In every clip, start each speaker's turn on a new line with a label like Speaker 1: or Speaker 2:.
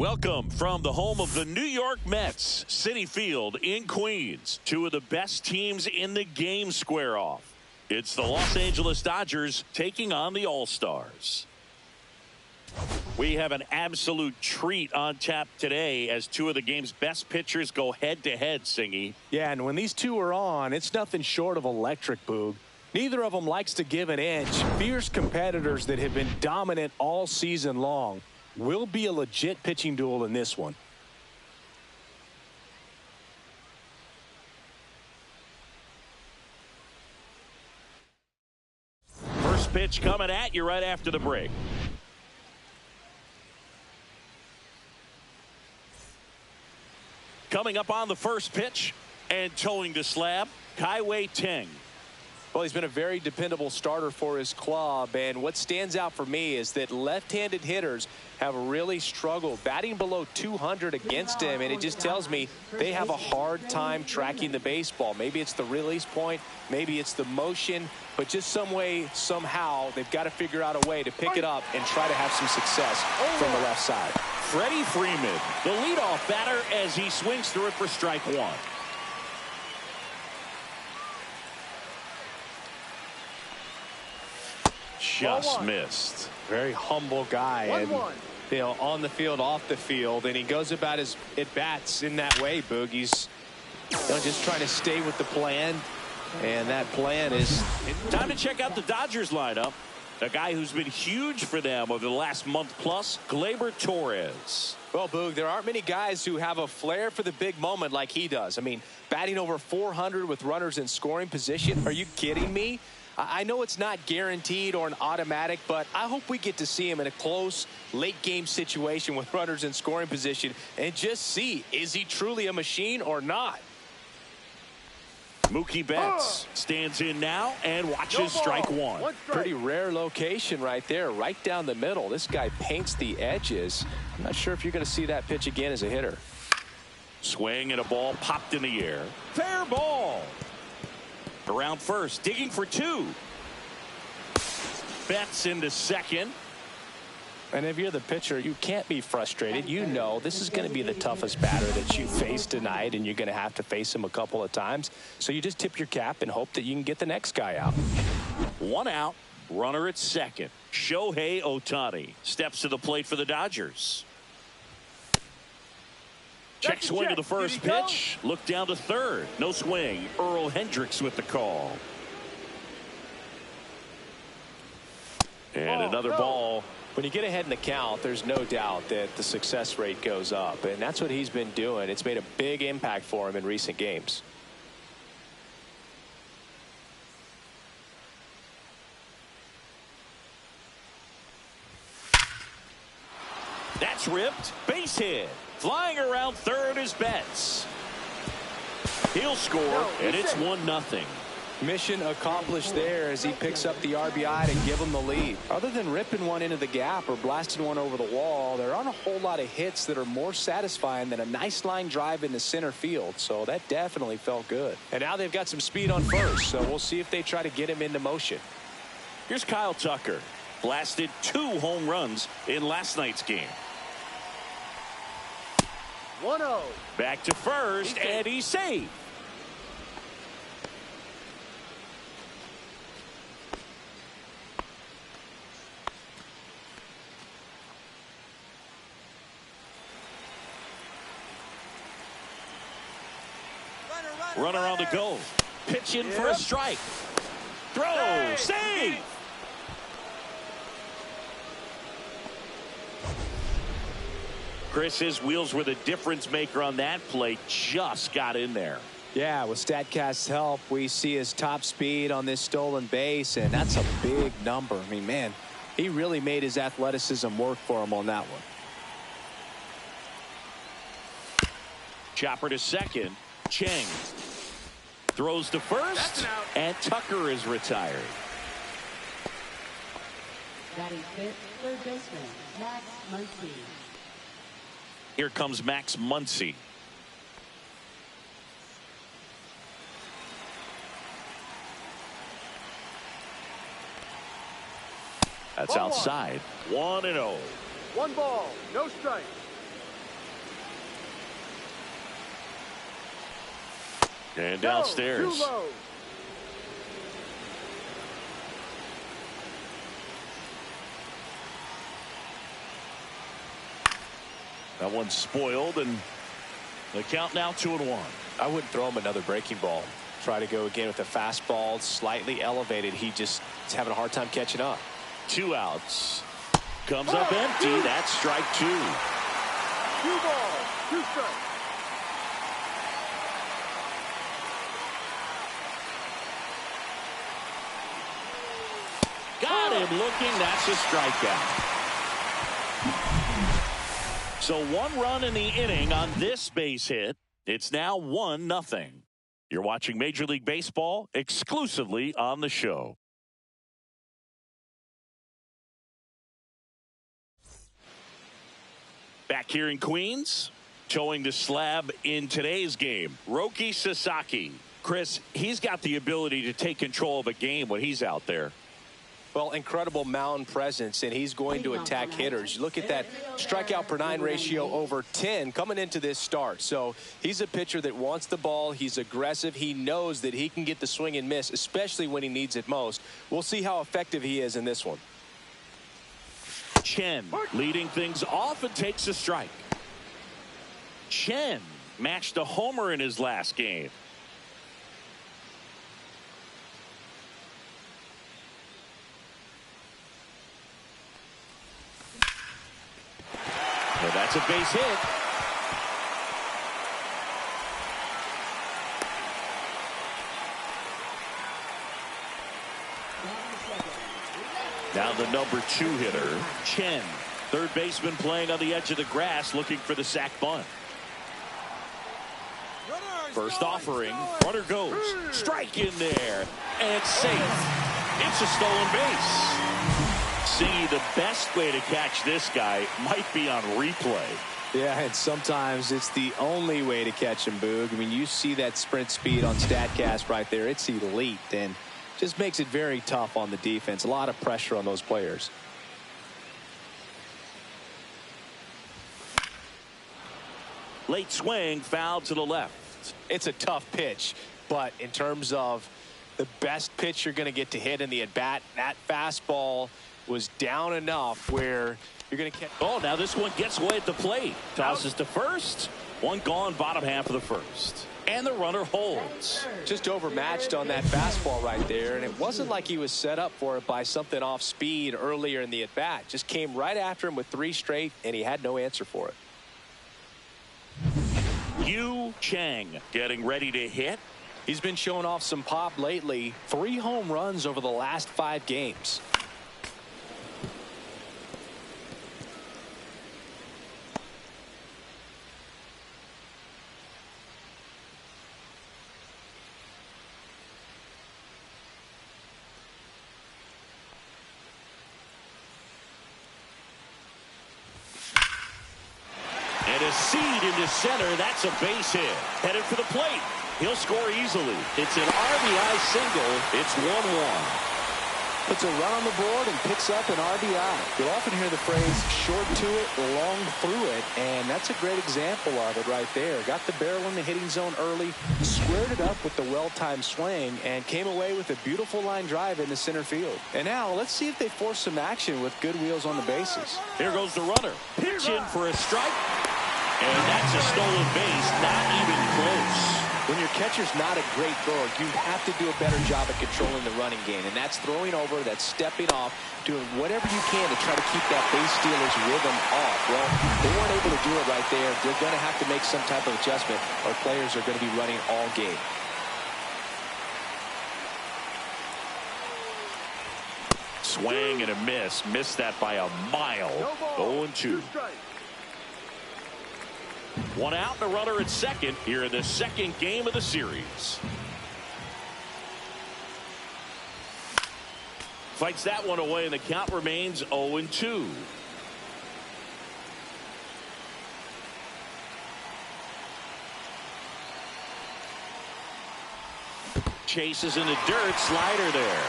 Speaker 1: Welcome from the home of the New York Mets, Citi Field in Queens. Two of the best teams in the game square off. It's the Los Angeles Dodgers taking on the All-Stars. We have an absolute treat on tap today as two of the game's best pitchers go head-to-head, Singy.
Speaker 2: Yeah, and when these two are on, it's nothing short of electric, Boog. Neither of them likes to give an inch. Fierce competitors that have been dominant all season long. Will be a legit pitching duel in this one.
Speaker 1: First pitch coming at you right after the break. Coming up on the first pitch and towing the slab, Kai-Wei Ting.
Speaker 2: Well, he's been a very dependable starter for his club, and what stands out for me is that left-handed hitters have really struggled batting below 200 against him, and it just tells me they have a hard time tracking the baseball. Maybe it's the release point, maybe it's the motion, but just some way, somehow, they've got to figure out a way to pick it up and try to have some success from the left side.
Speaker 1: Freddie Freeman, the leadoff batter, as he swings through it for strike one. Just missed.
Speaker 2: Very humble guy. And on the field, off the field, and he goes about his at-bats in that way, Boog. He's just trying to stay with the plan, and that plan is...
Speaker 1: Time to check out the Dodgers lineup. A guy who's been huge for them over the last month plus, Gleyber Torres.
Speaker 2: Well, Boog, there aren't many guys who have a flair for the big moment like he does. I mean, batting over 400 with runners in scoring position. Are you kidding me? I know it's not guaranteed or an automatic, but I hope we get to see him in a close, late-game situation with runners in scoring position and just see, is he truly a machine or not?
Speaker 1: Mookie Betts stands in now and watches strike one.
Speaker 2: Pretty rare location right there, right down the middle. This guy paints the edges. I'm not sure if you're going to see that pitch again as a hitter.
Speaker 1: Swing and a ball popped in the air. Fair ball. Around first, digging for two. Betts into second.
Speaker 2: And if you're the pitcher, you can't be frustrated. You know this is going to be the toughest batter that you face tonight, and you're going to have to face him a couple of times. So you just tip your cap and hope that you can get the next guy out.
Speaker 1: One out, runner at second. Shohei Ohtani steps to the plate for the Dodgers. Check swing to the first pitch. Look down to third. No swing. Earl Hendricks with the call. And another ball.
Speaker 2: When you get ahead in the count, there's no doubt that the success rate goes up, and that's what he's been doing. It's made a big impact for him in recent games.
Speaker 1: That's ripped. Base hit. Flying around third is Betts. He'll score, and it's 1-0.
Speaker 2: Mission accomplished there as he picks up the RBI to give him the lead. Other than ripping one into the gap or blasting one over the wall, there aren't a whole lot of hits that are more satisfying than a nice line drive into center field. So that definitely felt good. And now they've got some speed on first, so we'll see if they try to get him into motion.
Speaker 1: Here's Kyle Tucker. Blasted 2 home runs in last night's game.
Speaker 3: 1-0.
Speaker 1: Back to first, and he's safe. Runner on the go. Pitch in for a strike. Throw. Save. Chris, his wheels were the difference maker on that play. Just got in there.
Speaker 2: Yeah, with StatCast's help, we see his top speed on this stolen base, and that's a big number. I mean, man, he really made his athleticism work for him on that one.
Speaker 1: Chopper to second. Chang throws to first, and Tucker is retired.
Speaker 4: Batting fifth, third baseman, Max Muncy.
Speaker 1: Here comes Max Muncy. That's outside. 1-0.
Speaker 3: 1 ball, no strike.
Speaker 1: And downstairs.
Speaker 3: Too low.
Speaker 1: That one's spoiled, and the count now 2-1.
Speaker 2: I wouldn't throw him another breaking ball. Try to go again with a fastball, slightly elevated. He just is having a hard time catching up.
Speaker 1: 2 outs. Comes up empty. That's strike 2.
Speaker 3: 2 balls, 2 strikes.
Speaker 1: Got him looking. That's a strikeout. So 1 run in the inning on this base hit. It's now 1-0. You're watching Major League Baseball exclusively on the show. Back here in Queens, towing the slab in today's game, Roki Sasaki. Chris, he's got the ability to take control of a game when he's out there.
Speaker 2: Well, incredible mound presence, and he's going to attack hitters. You look at that strikeout per 9 ratio over 10 coming into this start. So he's a pitcher that wants the ball. He's aggressive. He knows that he can get the swing and miss, especially when he needs it most. We'll see how effective he is in this one.
Speaker 1: Chen leading things off and takes a strike. Chen matched a homer in his last game. And that's a base hit. Now the number 2 hitter, Chen. Third baseman playing on the edge of the grass looking for the sac bunt. First offering, runner goes. Strike in there. And safe. It's a stolen base. See, the best way to catch this guy might be on replay.
Speaker 2: Yeah, and sometimes it's the only way to catch him, Boog. I mean, you see that sprint speed on StatCast right there. It's elite and just makes it very tough on the defense. A lot of pressure on those players.
Speaker 1: Late swing, foul to the left.
Speaker 2: It's a tough pitch, but in terms of the best pitch you're going to get to hit in the at-bat, that fastball was down enough where you're going to catch.
Speaker 1: Oh, now this one gets away at the plate. Tosses to first. One gone, bottom half of the first. And the runner holds.
Speaker 2: Just overmatched on that fastball right there, and it wasn't like he was set up for it by something off speed earlier in the at-bat. Just came right after him with 3 straight, and he had no answer for it.
Speaker 1: Yu Chang getting ready to hit.
Speaker 2: He's been showing off some pop lately. 3 home runs over the last 5 games.
Speaker 1: And a seed into center. That's a base hit. Headed for the plate. He'll score easily. It's an RBI single. It's 1-1.
Speaker 2: Puts a run on the board and picks up an RBI. You'll often hear the phrase short to it, long through it, and that's a great example of it right there. Got the barrel in the hitting zone early, squared it up with the well-timed swing, and came away with a beautiful line drive into center field. And now let's see if they force some action with good wheels on the bases.
Speaker 1: Here goes the runner. Pitch in for a strike. And that's a stolen base. Not even close.
Speaker 2: When your catcher's not a great thrower, you have to do a better job at controlling the running game. And that's throwing over, that's stepping off, doing whatever you can to try to keep that base stealer's rhythm off. Well, they weren't able to do it right there. They're going to have to make some type of adjustment, or players are going to be running all game.
Speaker 1: Swing and a miss. Missed that by a mile. 0-2. One out and a runner at second here in the second game of the series. Fights that one away and the count remains 0-2. Chases in the dirt. Slider there.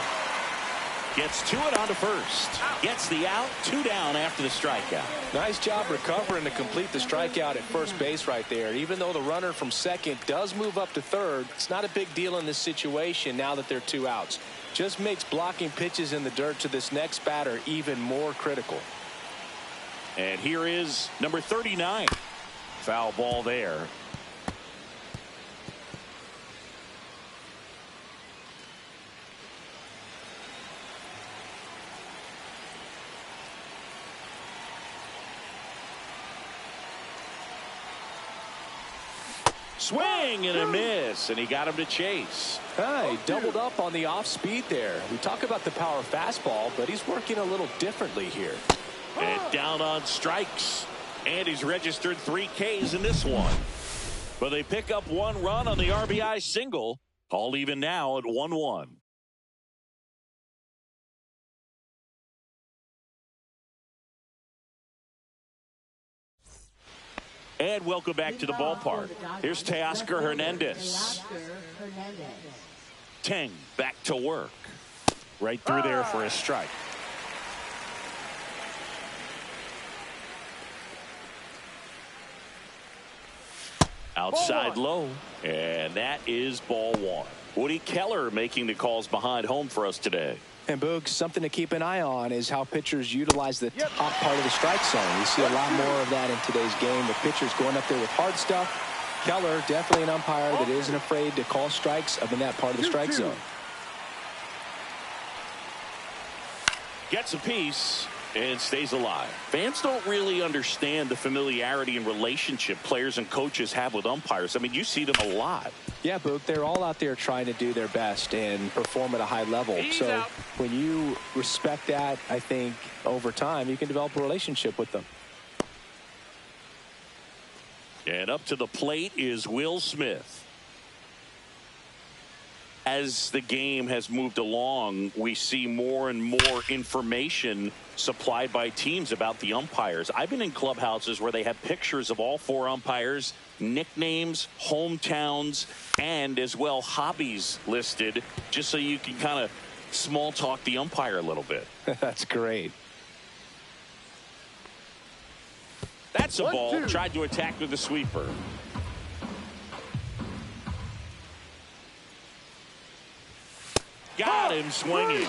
Speaker 1: Gets to it onto first. Gets the out. 2 down after the strikeout.
Speaker 2: Nice job recovering to complete the strikeout at first base right there. Even though the runner from second does move up to third, it's not a big deal in this situation now that they're 2 outs. Just makes blocking pitches in the dirt to this next batter even more critical.
Speaker 1: And here is number 39. Foul ball there. Swing and a miss, and he got him to chase.
Speaker 2: He doubled up on the off speed there. We talk about the power fastball, but he's working a little differently here.
Speaker 1: And down on strikes. And he's registered 3 Ks in this one. But they pick up 1 run on the RBI single. All even now at 1-1. And welcome back to the ballpark. Here's Teoscar Hernandez. Teng back to work. Right through there for a strike. Outside low. And that is ball 1. Woody Keller making the calls behind home for us today.
Speaker 2: And Boog, something to keep an eye on is how pitchers utilize the top part of the strike zone. We see a lot more of that in today's game. The pitchers going up there with hard stuff. Keller, definitely an umpire that isn't afraid to call strikes up in that part of the strike zone.
Speaker 1: Gets a piece and stays alive. Fans don't really understand the familiarity and relationship players and coaches have with umpires. I mean, you see them a lot.
Speaker 2: Yeah, Boog, they're all out there trying to do their best and perform at a high level. So when you respect that, I think over time you can develop a relationship with them.
Speaker 1: And up to the plate is Will Smith. As the game has moved along, we see more and more information supplied by teams about the umpires. I've been in clubhouses where they have pictures of all 4 umpires, nicknames, hometowns, and as well hobbies listed, just so you can kind of small talk the umpire a little bit.
Speaker 2: That's great.
Speaker 1: That's a ball. Tried to attack with the sweeper. Got him swinging.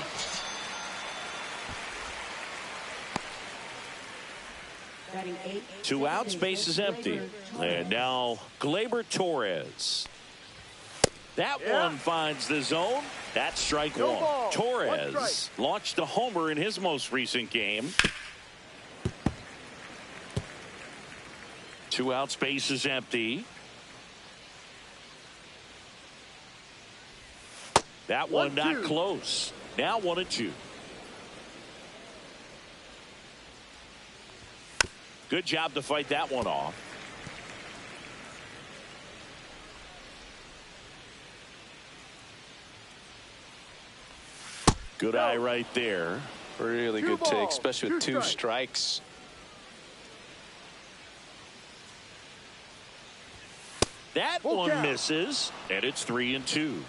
Speaker 1: Two outs, base is empty. And now Gleyber Torres. That one finds the zone. That's strike one. Torres launched a homer in his most recent game. 2 outs, base is empty. That one not close. Now 1-2. Good job to fight that one off. Good eye right there.
Speaker 2: Really good take, especially with 2 strikes.
Speaker 1: That one misses, and it's 3-2.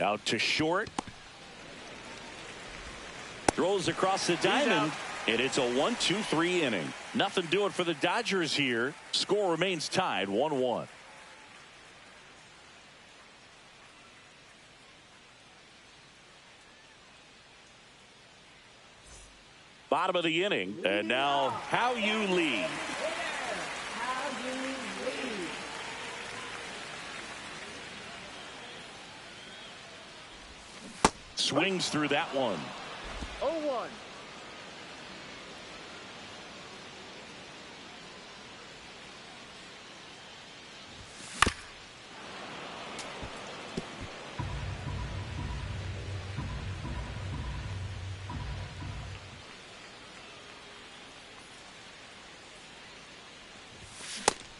Speaker 1: Out to short. Throws across the diamond, and it's a 1-2-3 inning. Nothing doing for the Dodgers here. Score remains tied 1-1. Bottom of the inning, and now how you lead. Swings through that one.
Speaker 3: 0-1.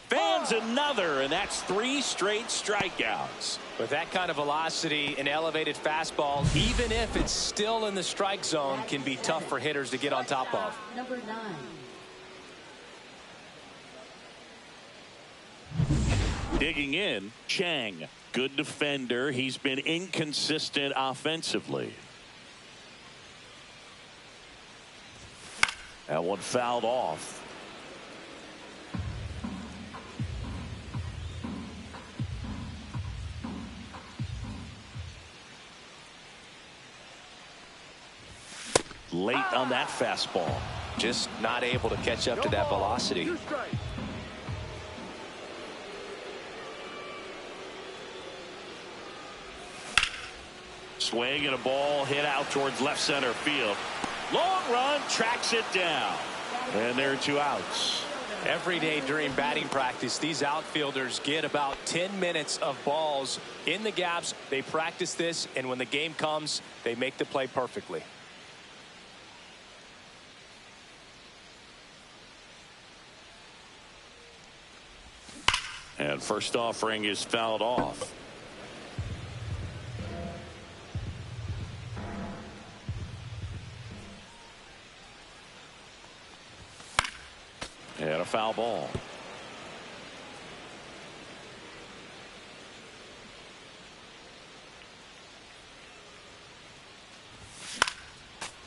Speaker 1: Fans another, and that's 3 straight strikeouts.
Speaker 2: With that kind of velocity, an elevated fastball, even if it's still in the strike zone, can be tough for hitters to get on top of.
Speaker 4: Number 9.
Speaker 1: Digging in, Chang. Good defender. He's been inconsistent offensively. That one fouled off. Late on that fastball.
Speaker 2: Just not able to catch up to that velocity.
Speaker 1: Swing and a ball hit out towards left center field. Long run, tracks it down. And there are 2 outs.
Speaker 2: Every day during batting practice, these outfielders get about 10 minutes of balls in the gaps. They practice this, and when the game comes, they make the play perfectly.
Speaker 1: And first offering is fouled off. And a foul ball.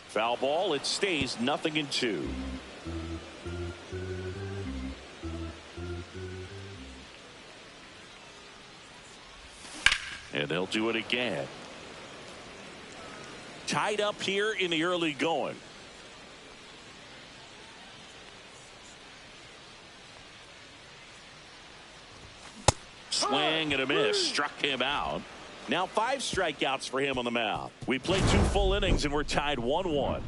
Speaker 1: Foul ball. It stays 0-2. And they'll do it again. Tied up here in the early going. Swing and a miss. Struck him out. Now 5 strikeouts for him on the mound. We played 2 full innings and we're tied 1-1.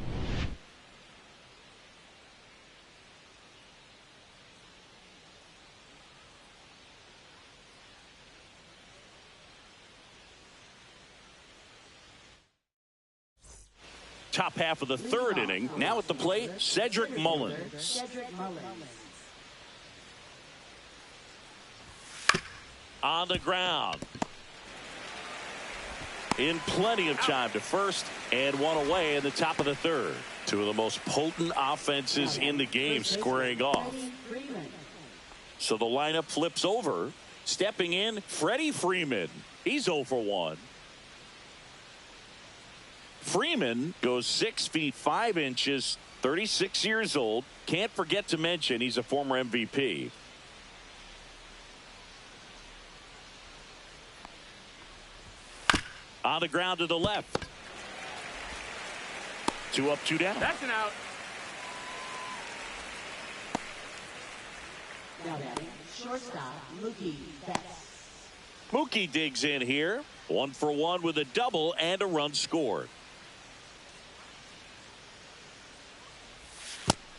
Speaker 1: Top half of the 3rd inning. Now at the plate, Cedric Mullins. On the ground. In plenty of time to first, and 1 away in the top of the 3rd. 2 of the most potent offenses in the game squaring off. So the lineup flips over. Stepping in, Freddie Freeman. He's 0 for 1. Freeman goes 6 feet 5 inches, 36 years old. Can't forget to mention he's a former MVP. On the ground to the left. 2 up, 2 down.
Speaker 3: That's an out.
Speaker 4: Now batting, shortstop, Mookie Betts.
Speaker 1: Mookie digs in here. 1 for 1 with a double and a run scored.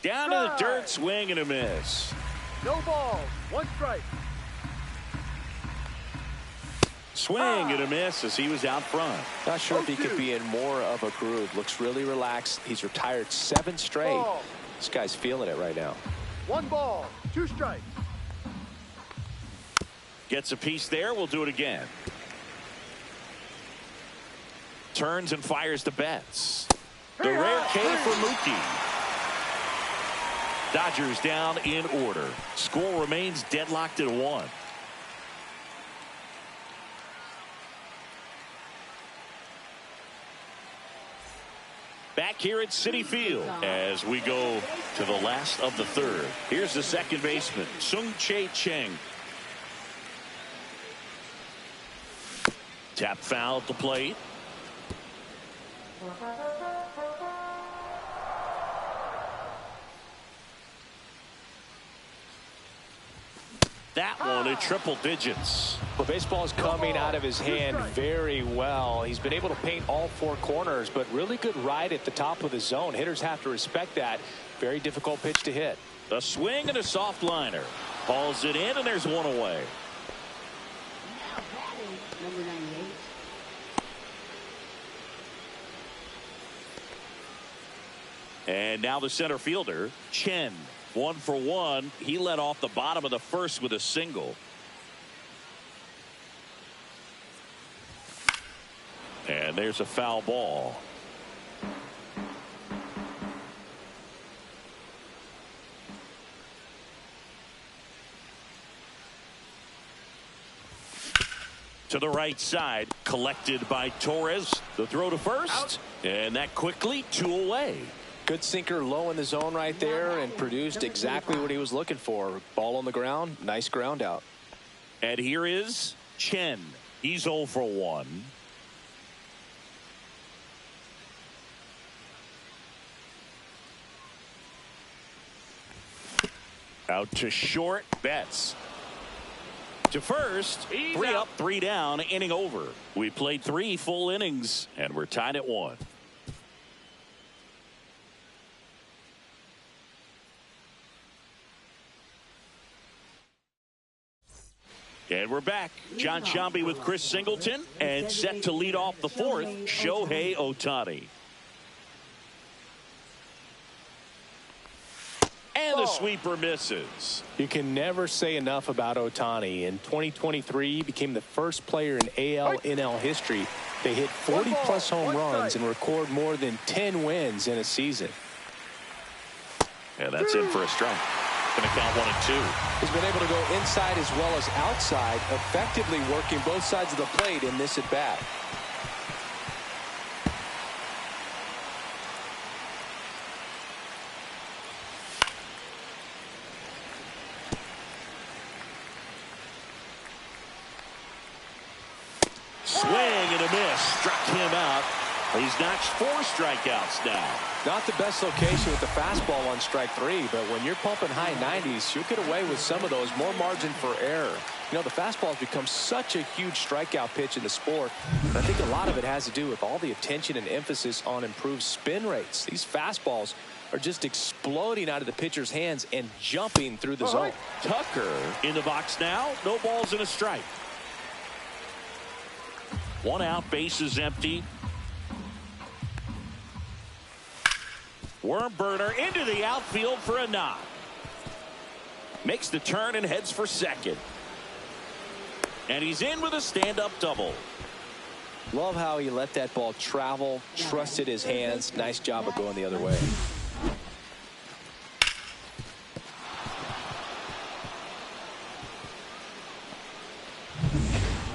Speaker 1: Down to the dirt, swing and a miss.
Speaker 3: No ball. 1 strike.
Speaker 1: Swing and a miss as he was out front.
Speaker 2: Not sure if he could be in more of a groove. Looks really relaxed. He's retired 7 straight.
Speaker 3: Ball.
Speaker 2: This guy's feeling it right now.
Speaker 3: 1 ball. 2 strikes.
Speaker 1: Gets a piece there. We'll do it again. Turns and fires to Betts. The rare K for Mookie. Dodgers down in order. Score remains deadlocked at 1. Back here at Citi Field as we go to the last of the 3rd. Here's the second baseman, Sung-Chae Cheng. Tap foul at the plate. That one at triple digits.
Speaker 2: Well, baseball is coming out of his hand very well. He's been able to paint all 4 corners, but really good ride at the top of the zone. Hitters have to respect that. Very difficult pitch to hit.
Speaker 1: A swing and a soft liner. Hauls it in, and there's 1 away.
Speaker 4: Now batting, number 98.
Speaker 1: And now the center fielder, Chen. 1 for 1. He led off the bottom of the 1st with a single. And there's a foul ball. To the right side, collected by Torres. The throw to first.
Speaker 3: Out.
Speaker 1: And that quickly 2 away.
Speaker 2: Good sinker low in the zone right there and produced exactly what he was looking for. Ball on the ground. Nice ground out.
Speaker 1: And here is Chen. He's 0 for 1. Out to short. Betts. To first. 3 up, 3 down. Inning over. We played 3 full innings and we're tied at 1. And we're back. John Shambi with Chris Singleton, and set to lead off the 4th, Shohei Ohtani. And the sweeper misses.
Speaker 2: You can never say enough about Ohtani. In 2023, he became the first player in AL/NL history to hit 40-plus home runs and record more than 10 wins in a season.
Speaker 1: And that's in for a strike. Going to count 1 and 2.
Speaker 2: He's been able to go inside as well as outside, effectively working both sides of the plate in this at-bat.
Speaker 1: Swing and a miss. Struck him out. He's notched 4 strikeouts now.
Speaker 2: Not the best location with the fastball on strike 3, but when you're pumping high 90s, you'll get away with some of those. More margin for error. You know, the fastball has become such a huge strikeout pitch in the sport. And I think a lot of it has to do with all the attention and emphasis on improved spin rates. These fastballs are just exploding out of the pitcher's hands and jumping through the zone.
Speaker 1: Tucker in the box now. No balls and a strike. 1 out, bases empty. Worm burner into the outfield for a knock. Makes the turn and heads for second. And he's in with a stand-up double.
Speaker 2: Love how he let that ball travel, trusted his hands. Nice job of going the other way.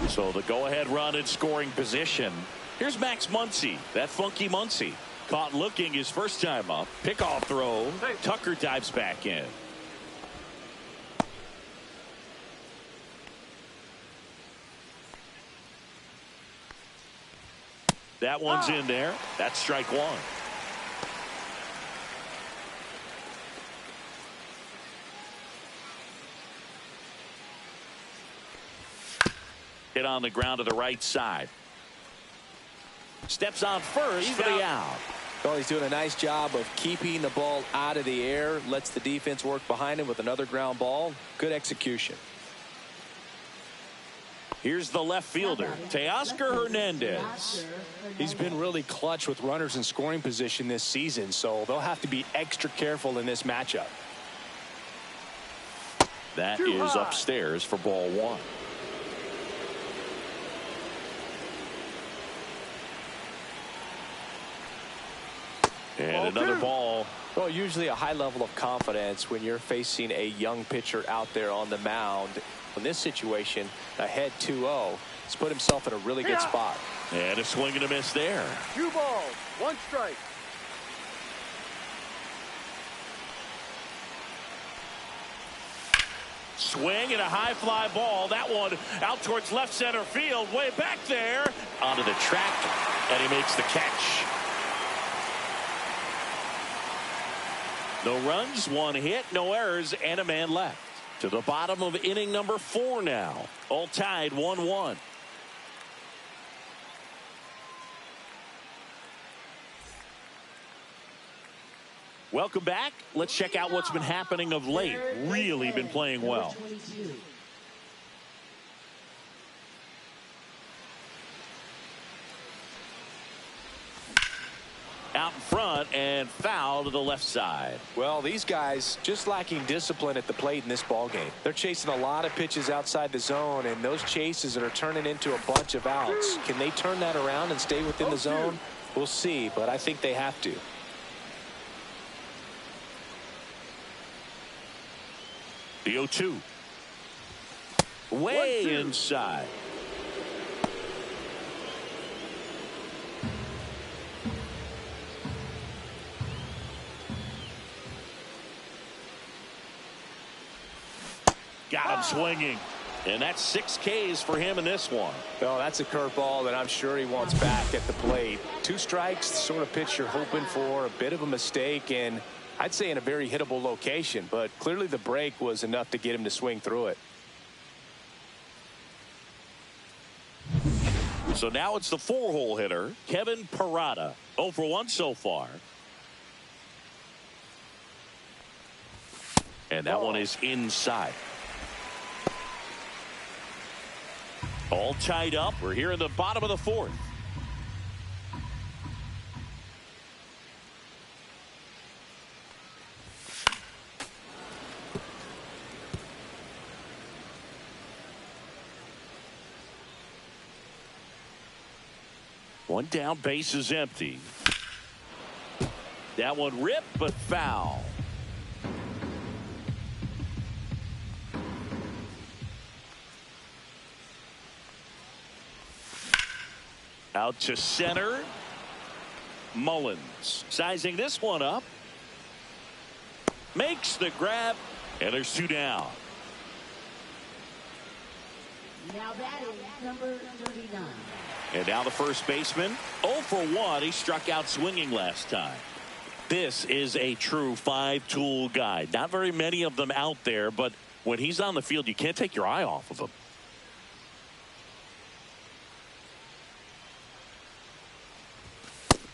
Speaker 1: So the go-ahead run in scoring position. Here's Max Muncy, that funky Muncy. Caught looking his first time up. Pickoff throw. Tucker dives back in. That one's in there. That's strike 1. Hit on the ground to the right side. Steps on first for the out.
Speaker 2: Well, he's doing a nice job of keeping the ball out of the air. Lets the defense work behind him with another ground ball. Good execution.
Speaker 1: Here's the left fielder, Teoscar Hernandez.
Speaker 2: He's been really clutch with runners in scoring position this season, so they'll have to be extra careful in this matchup.
Speaker 1: That is upstairs for ball 1. And another ball.
Speaker 2: Well, usually a high level of confidence when you're facing a young pitcher out there on the mound. In this situation, ahead 2-0, he's put himself in a really good spot.
Speaker 1: And a swing and a miss there.
Speaker 3: 2 balls, 1 strike.
Speaker 1: Swing and a high fly ball. That one out towards left center field. Way back there. Onto the track. And he makes the catch. No runs, 1 hit, no errors, and a man left. To the bottom of inning number 4 now. All tied 1-1. Welcome back. Let's check out what's been happening of late. Really been playing well. Out in front and foul to the left side.
Speaker 2: Well, these guys just lacking discipline at the plate in this ball game. They're chasing a lot of pitches outside the zone, and those chases are turning into a bunch of outs. Can they turn that around and stay within the zone? We'll see, but I think they have to.
Speaker 1: The 0-2. Way inside. Got him swinging. And that's 6 Ks for him in this one.
Speaker 2: Well, that's a curveball that I'm sure he wants back at the plate. 2 strikes, the sort of pitch you're hoping for. A bit of a mistake, and I'd say in a very hittable location. But clearly the break was enough to get him to swing through it.
Speaker 1: So now it's the 4-hole hitter, Kevin Parada. 0 for 1 so far. And that one is inside. All tied up. We're here in the bottom of the 4th. One down, base is empty. That one ripped, but foul. Out to center. Mullins sizing this one up. Makes the grab, and there's 2 down.
Speaker 4: Now batting number 39.
Speaker 1: And now the first baseman, 0 for 1. He struck out swinging last time. This is a true five-tool guy. Not very many of them out there, but when he's on the field, you can't take your eye off of him.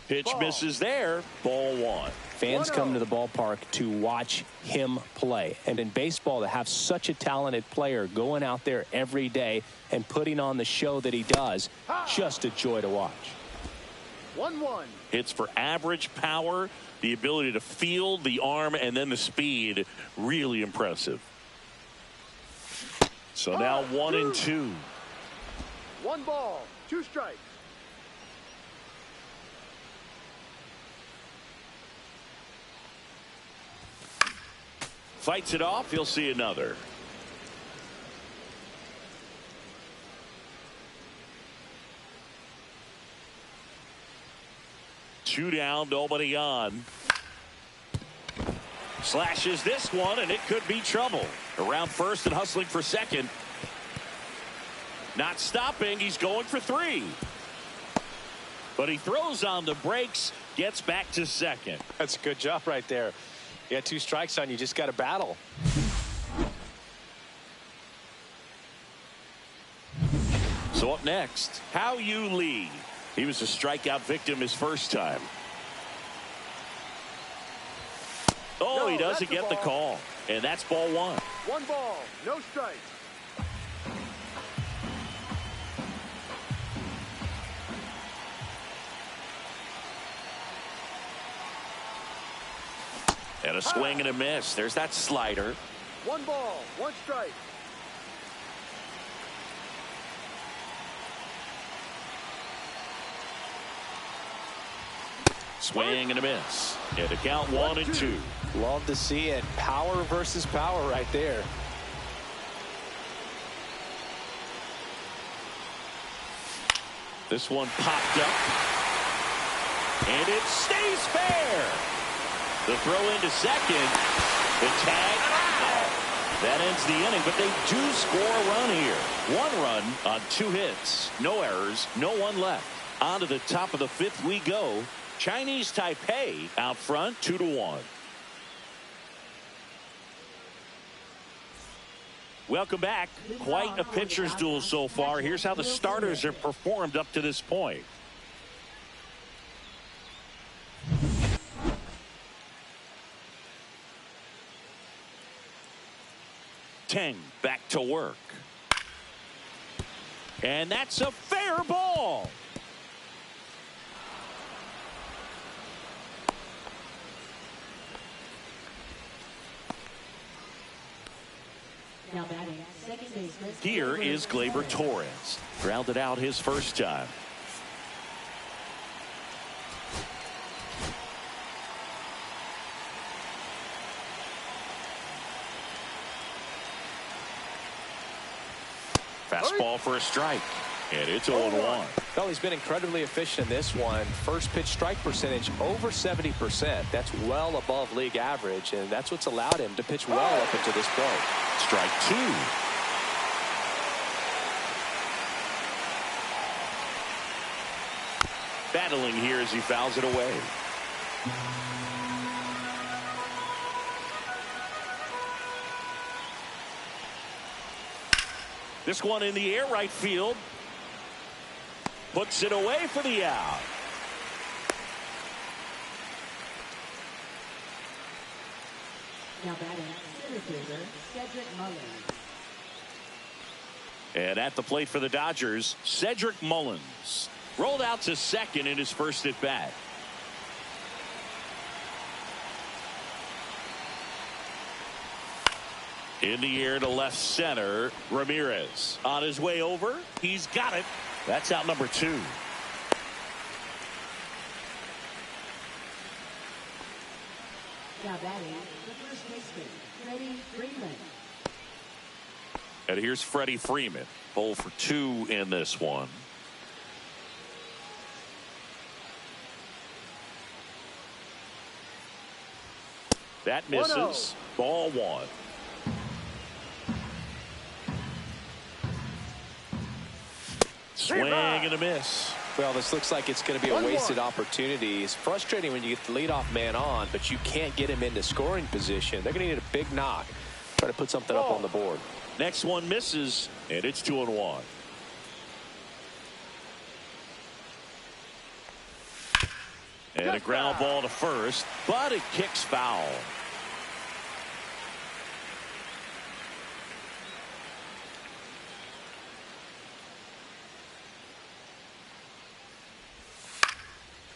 Speaker 1: Pitch misses there. Ball 1.
Speaker 2: Fans come to the ballpark to watch him play. And in baseball, to have such a talented player going out there every day and putting on the show that he does, just a joy to watch.
Speaker 3: 1-1.
Speaker 1: Hits for average power, the ability to field, the arm, and then the speed. Really impressive. So now 1-2.
Speaker 3: 1 ball, 2 strikes.
Speaker 1: Fights it off. He'll see another. Two down, nobody on. Slashes this one, and it could be trouble. Around first and hustling for second. Not stopping. He's going for 3. But he throws on the brakes, gets back to second.
Speaker 2: That's a good job right there. You got 2 strikes on you, just got to battle.
Speaker 1: So up next, How You Lee. He was a strikeout victim his first time. Oh,
Speaker 3: No,
Speaker 1: he doesn't
Speaker 3: that's a
Speaker 1: get the
Speaker 3: ball.
Speaker 1: call. And that's ball 1.
Speaker 3: 1 ball, no strikes.
Speaker 1: And a swing and a miss. There's that slider.
Speaker 3: 1 ball, 1 strike.
Speaker 1: Swing and a miss. And a count 1-2.
Speaker 2: Love to see it. Power versus power right there.
Speaker 1: This one popped up. And it stays fair. The throw into second. The tag. That ends the inning, but they do score a run here. 1 run on 2 hits. No errors. No one left. On to the top of the 5th we go. Chinese Taipei out front 2-1. Welcome back. Quite a pitcher's duel so far. Here's how the starters have performed up to this point. Teng back to work. And that's a fair ball.
Speaker 4: Now batting second baseman.
Speaker 1: Here is Gleyber Torres. Grounded out his first time. Fastball for a strike. And it's 0-1.
Speaker 2: Well, he's been incredibly efficient in this one. First pitch strike percentage over 70%. That's well above league average, and that's what's allowed him to pitch well up into this point.
Speaker 1: Strike 2. Battling here as he fouls it away. This one in the air, right field. Puts it away for the out.
Speaker 4: Now batting center fielder Cedric Mullins.
Speaker 1: And at the plate for the Dodgers, Cedric Mullins. Rolled out to second in his first at bat. In the air to left center, Ramirez. On his way over, he's got it. That's out number 2.
Speaker 4: Now batting the first baseman Freddie Freeman.
Speaker 1: And here's Freddie Freeman. 0 for 2 in this one. That misses.
Speaker 3: 1-0.
Speaker 1: Ball 1. Swing and a miss.
Speaker 2: Well, this looks like it's going to be a wasted opportunity. It's frustrating when you get the leadoff man on, but you can't get him into scoring position. They're going to need a big knock. Try to put something up on the board.
Speaker 1: Next one misses, and it's 2-1. And a ground ball to first, but it kicks foul.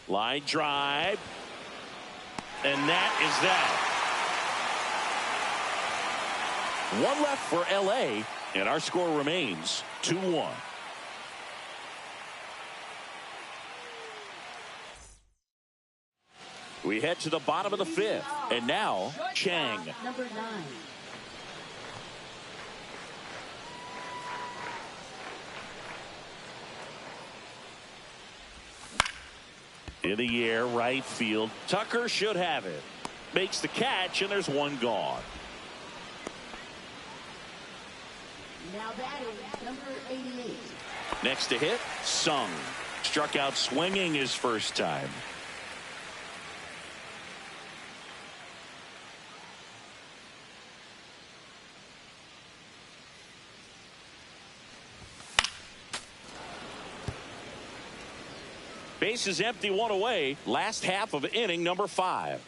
Speaker 1: Line drive. And that is that. One left for LA, and our score remains 2-1. We head to the bottom of the fifth, and now Chang.
Speaker 4: Number 9.
Speaker 1: In the air, right field. Tucker should have it. Makes the catch, and there's one gone.
Speaker 4: Now batting, number 88.
Speaker 1: Next to hit, Sung. Struck out swinging his first time. Base is empty, one away. Last half of inning number 5.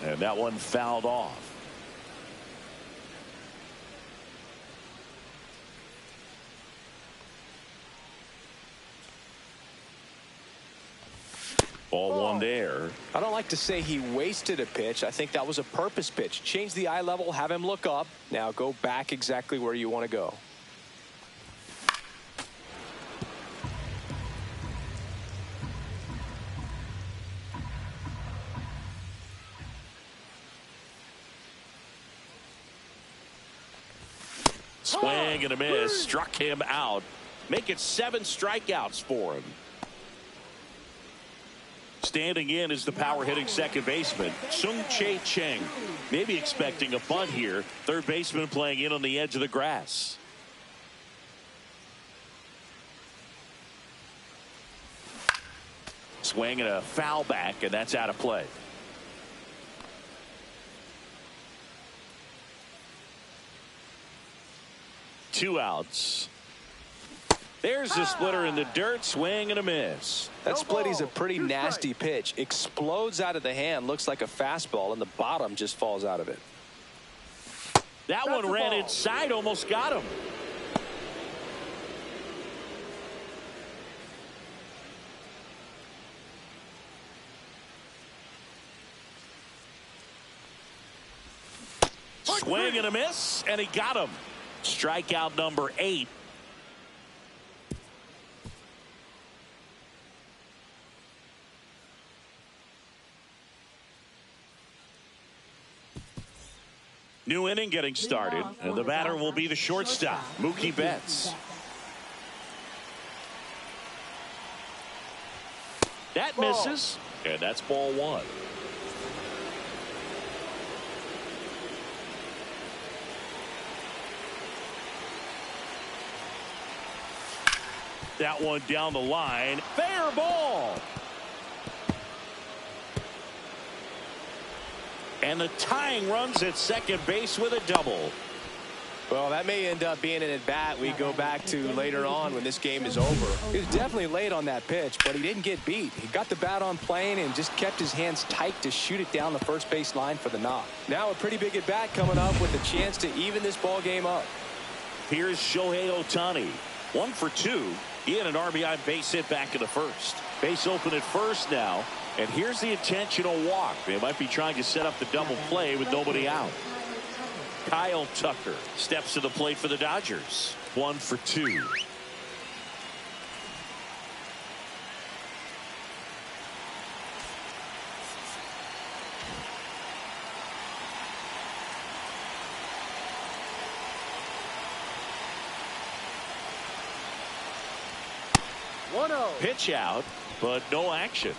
Speaker 1: And that one fouled off. Ball one there.
Speaker 2: I don't like to say he wasted a pitch. I think that was a purpose pitch. Change the eye level, have him look up. Now go back exactly where you want to go.
Speaker 1: Swing and a miss. Struck him out. Make it 7 strikeouts for him. Standing in is the power-hitting second baseman, Sung-Chae Chang. Maybe expecting a bunt here. Third baseman playing in on the edge of the grass. Swing and a foul back, and that's out of play. Two outs. There's the splitter in the dirt. Swing and a miss.
Speaker 2: That splitty's a pretty nasty pitch. Explodes out of the hand. Looks like a fastball, and the bottom just falls out of it.
Speaker 1: That one ran inside. Almost got him. Swing and a miss, and he got him. Strikeout number 8. New inning getting started, and the batter will be the shortstop, Mookie Betts. That misses, and that's ball one. That one down the line. Fair ball. And the tying runs at second base with a double.
Speaker 2: Well, that may end up being an at-bat we go back to later on when this game is over. He was definitely late on that pitch, but he didn't get beat. He got the bat on plane and just kept his hands tight to shoot it down the first base line for the knock. Now a pretty big at-bat coming up with a chance to even this ball game up.
Speaker 1: Here's Shohei Ohtani. 1 for 2. He had an RBI base hit back in the first. Base open at first now. And here's the intentional walk. They might be trying to set up the double play with nobody out. Kyle Tucker steps to the plate for the Dodgers. 1 for 2. Pitch out, but no action.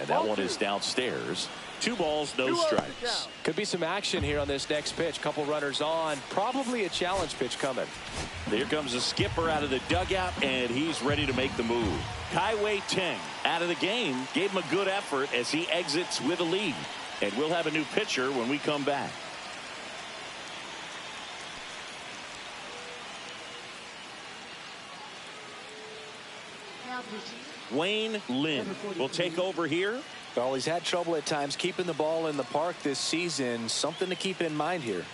Speaker 1: that one is downstairs. 2 balls, no strikes.
Speaker 2: Could be some action here on this next pitch. Couple runners on. Probably a challenge pitch coming.
Speaker 1: Here comes the skipper out of the dugout, and he's ready to make the move. Kai-Wei Teng out of the game. Gave him a good effort as he exits with a lead. And we'll have a new pitcher when we come back. Wayne Lin will take over here.
Speaker 2: Well, he's had trouble at times keeping the ball in the park this season. Something to keep in mind here.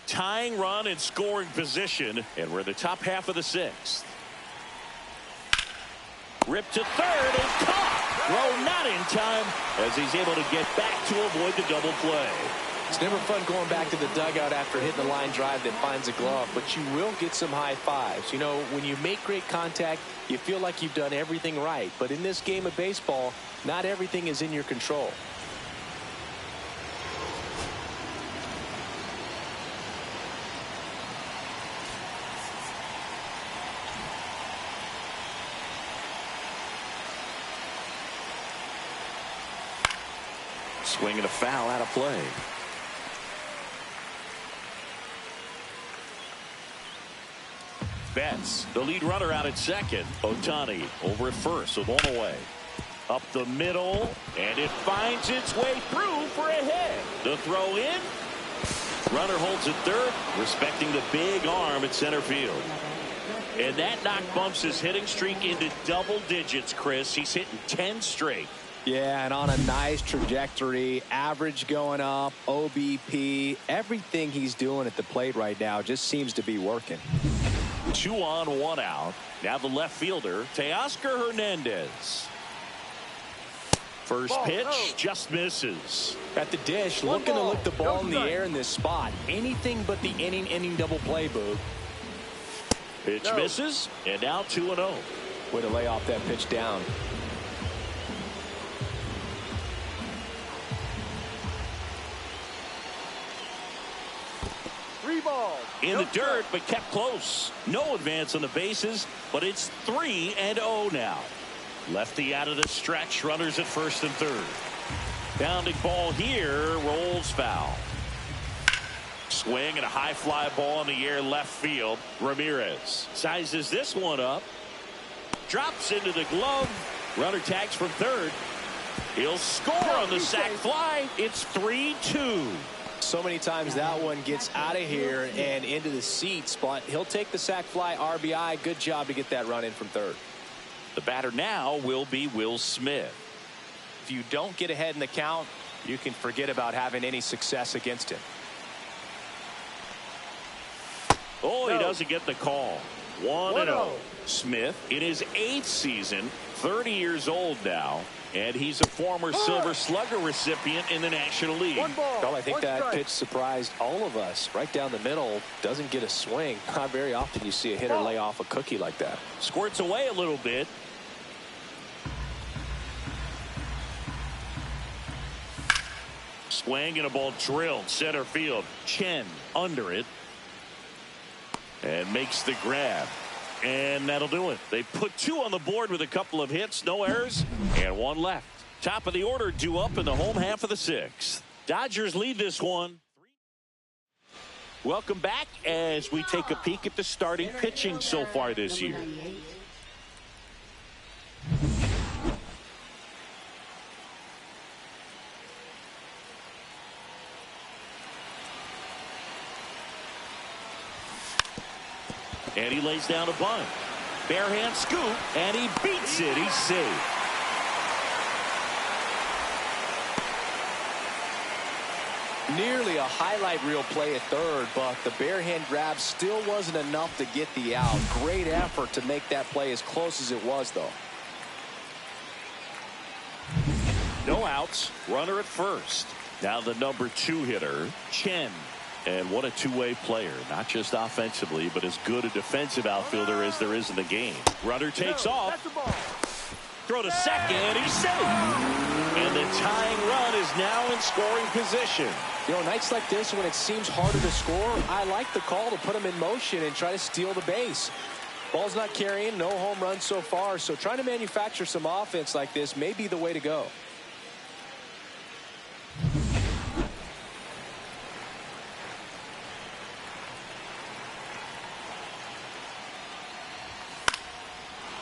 Speaker 1: Tying run in scoring position, and we're in the top half of the 6th. Ripped to third and caught. Throw not in time as he's able to get back to avoid the double play.
Speaker 2: It's never fun going back to the dugout after hitting a line drive that finds a glove, but you will get some high fives. You know, when you make great contact, you feel like you've done everything right. But in this game of baseball, not everything is in your control.
Speaker 1: Swinging a foul out of play. Betts, the lead runner, out at second. Ohtani over at first, so one away. Up the middle, and it finds its way through for a hit. The throw in. Runner holds at third, respecting the big arm at center field. And that knock bumps his hitting streak into double digits, Chris. He's hitting 10 straight.
Speaker 2: Yeah, and on a nice trajectory, average going up, OBP, everything he's doing at the plate right now just seems to be working.
Speaker 1: 2 on, 1 out. Now the left fielder, Teoscar Hernandez. First pitch just misses.
Speaker 2: At the dish, looking to lick the ball in the air in this spot. Anything but the inning double play, Boog.
Speaker 1: Pitch misses, and now 2-0.
Speaker 2: Way to lay off that pitch down.
Speaker 1: In the dirt, but kept close. No advance on the bases, but it's 3-0 now. Lefty out of the stretch, runners at first and third. Bounding ball here, rolls foul. Swing and a high fly ball in the air left field. Ramirez sizes this one up. Drops into the glove. Runner tags from third. He'll score on the sac fly. It's 3-2.
Speaker 2: So many times that one gets out of here and into the seats, but he'll take the sac fly RBI. Good job to get that run in from third.
Speaker 1: The batter now will be Will Smith.
Speaker 2: If you don't get ahead in the count, you can forget about having any success against him.
Speaker 1: Oh, he doesn't get the call. 1-0. Smith in his 8th season, 30 years old now, and he's a former Silver Slugger recipient in the National League.
Speaker 2: Well, I think that pitch surprised all of us. Right down the middle, doesn't get a swing. Not very often you see a hitter lay off a cookie like that.
Speaker 1: Squirts away a little bit. Swing and a ball drilled center field. Chen under it. And makes the grab. And that'll do it. They put 2 on the board with a couple of hits, no errors, and 1 left. Top of the order due up in the home half of the 6th. Dodgers lead this one. Welcome back as we take a peek at the starting pitching so far this year. And he lays down a bunt. Barehand scoop, and he beats it. He's safe.
Speaker 2: Nearly a highlight reel play at third, but the bare hand grab still wasn't enough to get the out. Great effort to make that play as close as it was, though.
Speaker 1: No outs, runner at first. Now the number 2 hitter, Chen. And what a two-way player, not just offensively, but as good a defensive outfielder as there is in the game. Runner takes off. Throw to second, he's safe. And the tying run is now in scoring position.
Speaker 2: You know, nights like this when it seems harder to score, I like the call to put him in motion and try to steal the base. Ball's not carrying, no home runs so far, so trying to manufacture some offense like this may be the way to go.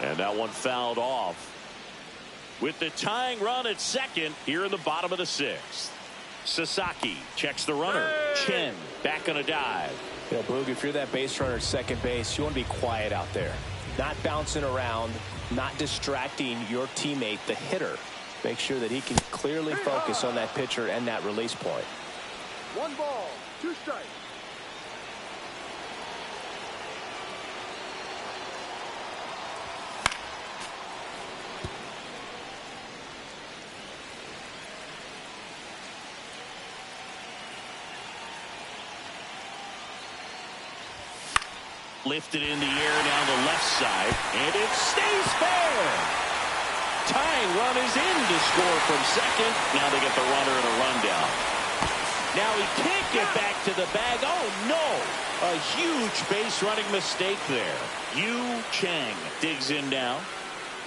Speaker 1: And that one fouled off. With the tying run at second here in the bottom of the 6th. Sasaki checks the runner. Chen back on a dive.
Speaker 2: You know, Boog, if you're that base runner at second base, you want to be quiet out there. Not bouncing around, not distracting your teammate, the hitter. Make sure that he can clearly focus on that pitcher and that release point.
Speaker 3: 1 ball, 2 strikes.
Speaker 1: Lifted in the air down the left side, and it stays fair. Tying run is in to score from second. Now they get the runner and a rundown. Now he can't get back to the bag. Oh, no. A huge base running mistake there. Yu Chang digs in now.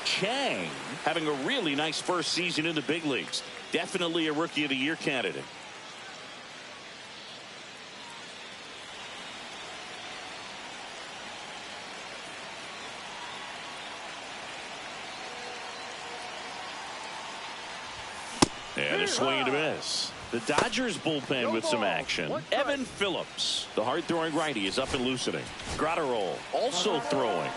Speaker 1: Chang having a really nice first season in the big leagues. Definitely a Rookie of the Year candidate. And a swing and a miss. The Dodgers bullpen with some action. Evan Phillips, the hard-throwing righty, is up and loosening. Gratterol also throwing.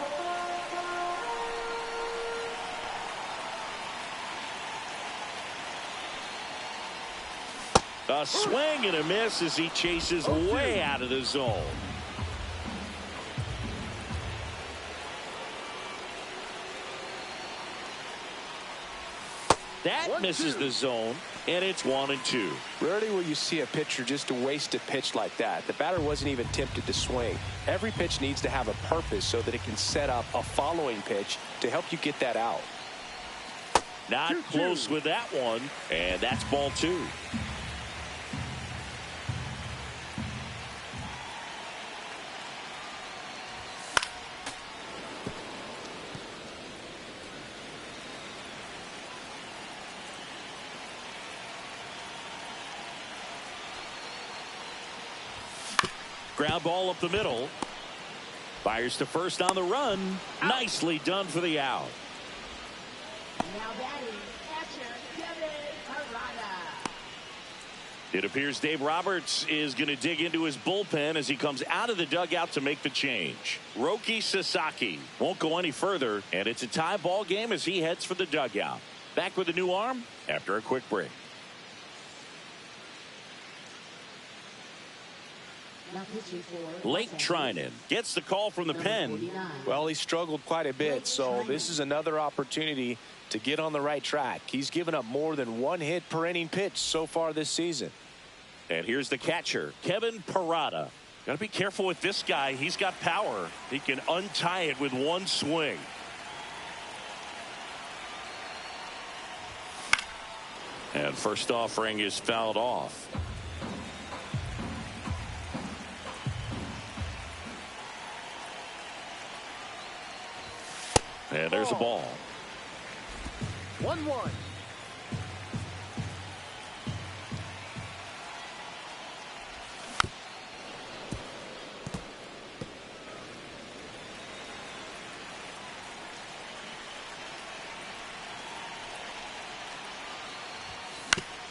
Speaker 1: A swing and a miss as he chases way out of the zone. That misses the zone, and it's 1-2.
Speaker 2: Rarely will you see a pitcher just waste a pitch like that. The batter wasn't even tempted to swing. Every pitch needs to have a purpose so that it can set up a following pitch to help you get that out.
Speaker 1: Not close with that one, and that's ball 2. Ground ball up the middle. Fires to first on the run. Nicely done for the out.
Speaker 4: Now batting, catcher Kevin Parada.
Speaker 1: It appears Dave Roberts is going to dig into his bullpen as he comes out of the dugout to make the change. Roki Sasaki won't go any further, and it's a tie ball game as he heads for the dugout. Back with a new arm after a quick break. Lake Trinan gets the call from the pen.
Speaker 2: Well, he struggled quite a bit, so this is another opportunity to get on the right track. He's given up more than 1 hit per inning pitch so far this season.
Speaker 1: And here's the catcher, Kevin Parada. Got to be careful with this guy. He's got power. He can untie it with 1 swing. And first offering is fouled off. And there's a ball.
Speaker 3: 1-1.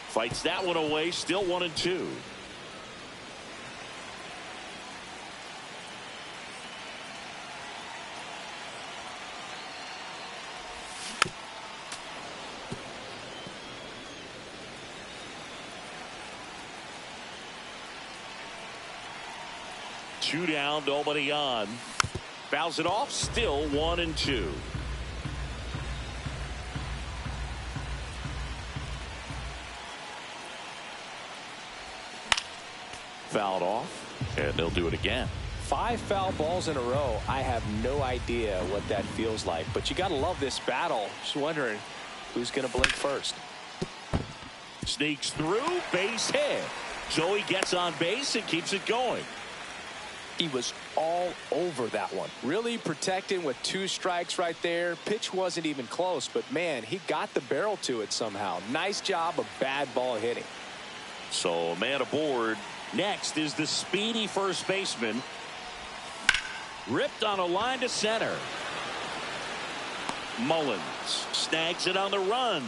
Speaker 1: Fights that one away. Still 1-2. 2 down, nobody on. Fouls it off, still 1-2. Fouled off, and they'll do it again.
Speaker 2: 5 foul balls in a row. I have no idea what that feels like, but you got to love this battle. Just wondering who's going to blink first.
Speaker 1: Sneaks through, base hit. So he gets on base and keeps it going.
Speaker 2: He was all over that one. Really protecting with 2 strikes right there. Pitch wasn't even close, but man, he got the barrel to it somehow. Nice job of bad ball hitting.
Speaker 1: So a man aboard. Next is the speedy first baseman. Ripped on a line to center. Mullins snags it on the run.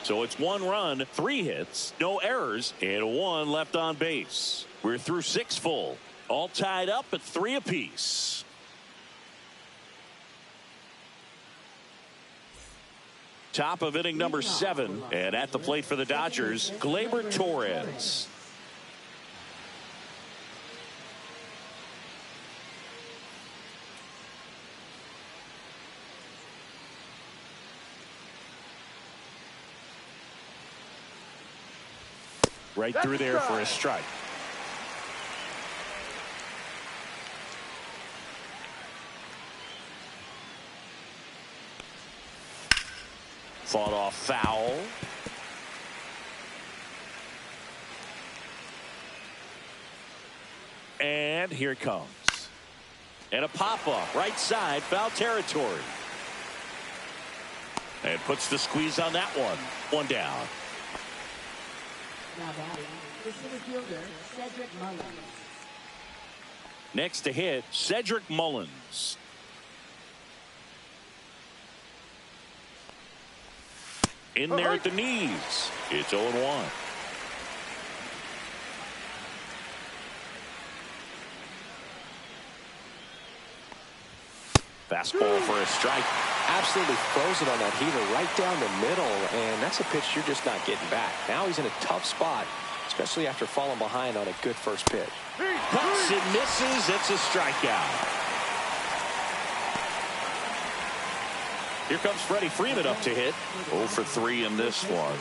Speaker 1: So it's 1 run, 3 hits, no errors, and 1 left on base. We're through 6 full. All tied up at 3 apiece. Top of inning number 7, and at the plate for the Dodgers, Gleyber Torres. Right through there for a strike. Fought off foul. And here it comes. And a pop-up right side, foul territory. And puts the squeeze on that one. 1 down.
Speaker 4: Now batting, the center fielder, Cedric Mullins.
Speaker 1: Next to hit, Cedric Mullins. In there at the knees. It's 0-1. Fastball for a strike.
Speaker 2: Absolutely frozen on that heater right down the middle, and that's a pitch you're just not getting back. Now he's in a tough spot, especially after falling behind on a good first pitch.
Speaker 1: Cuts and misses. It's a strikeout. Here comes Freddie Freeman up to hit. 0 for 3 in this one.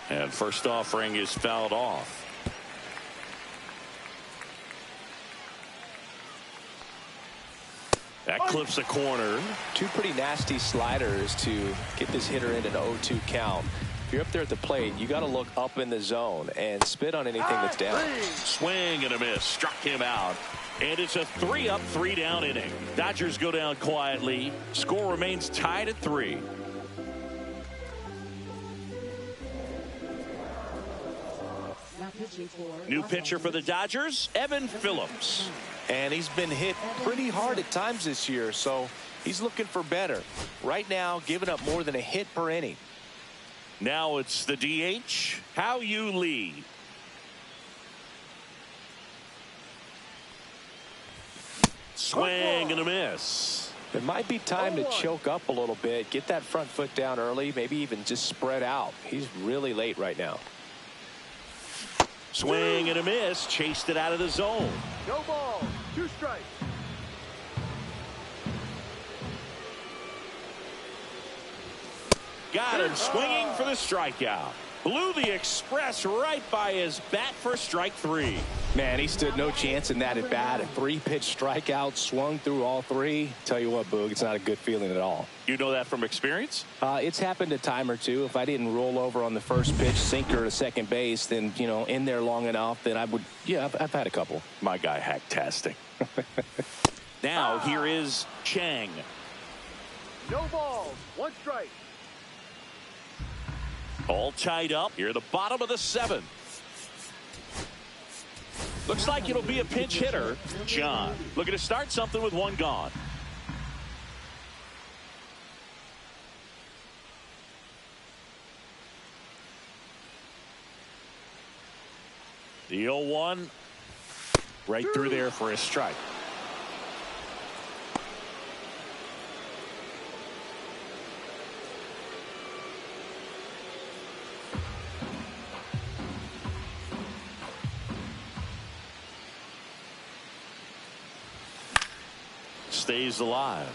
Speaker 1: And first offering is fouled off. That clips a corner.
Speaker 2: 2 pretty nasty sliders to get this hitter in an 0-2 count. If you're up there at the plate, you got to look up in the zone and spit on anything that's down.
Speaker 1: Swing and a miss. Struck him out. And it's a 3-up, 3-down inning. Dodgers go down quietly. Score remains tied at 3. New pitcher for the Dodgers, Evan Phillips.
Speaker 2: And he's been hit pretty hard at times this year, so he's looking for better. Right now, giving up more than a hit per inning.
Speaker 1: Now it's the DH, Hao-Yu Lee. Swing and a miss.
Speaker 2: It might be time to choke up a little bit, get that front foot down early, maybe even just spread out. He's really late right now.
Speaker 1: Swing and a miss. Chased it out of the zone.
Speaker 3: No ball. 2 strikes.
Speaker 1: Got him swinging for the strikeout. Blew the express right by his bat for strike 3.
Speaker 2: Man, he stood no chance in that at bat. A 3-pitch strikeout, swung through all 3. Tell you what, Boog, it's not a good feeling at all.
Speaker 1: You know that from experience?
Speaker 2: It's happened a time or two. If I didn't roll over on the first pitch, sinker to second base, then, you know, in there long enough, then I would, yeah, I've had a couple.
Speaker 1: My guy hack-tastic. Now, here is Chang.
Speaker 3: No balls. 1 strike.
Speaker 1: All tied up here at the bottom of the 7th. Looks like it'll be a pinch hitter. John looking to start something with 1 gone. The 0-1 right through there for a strike. stays alive.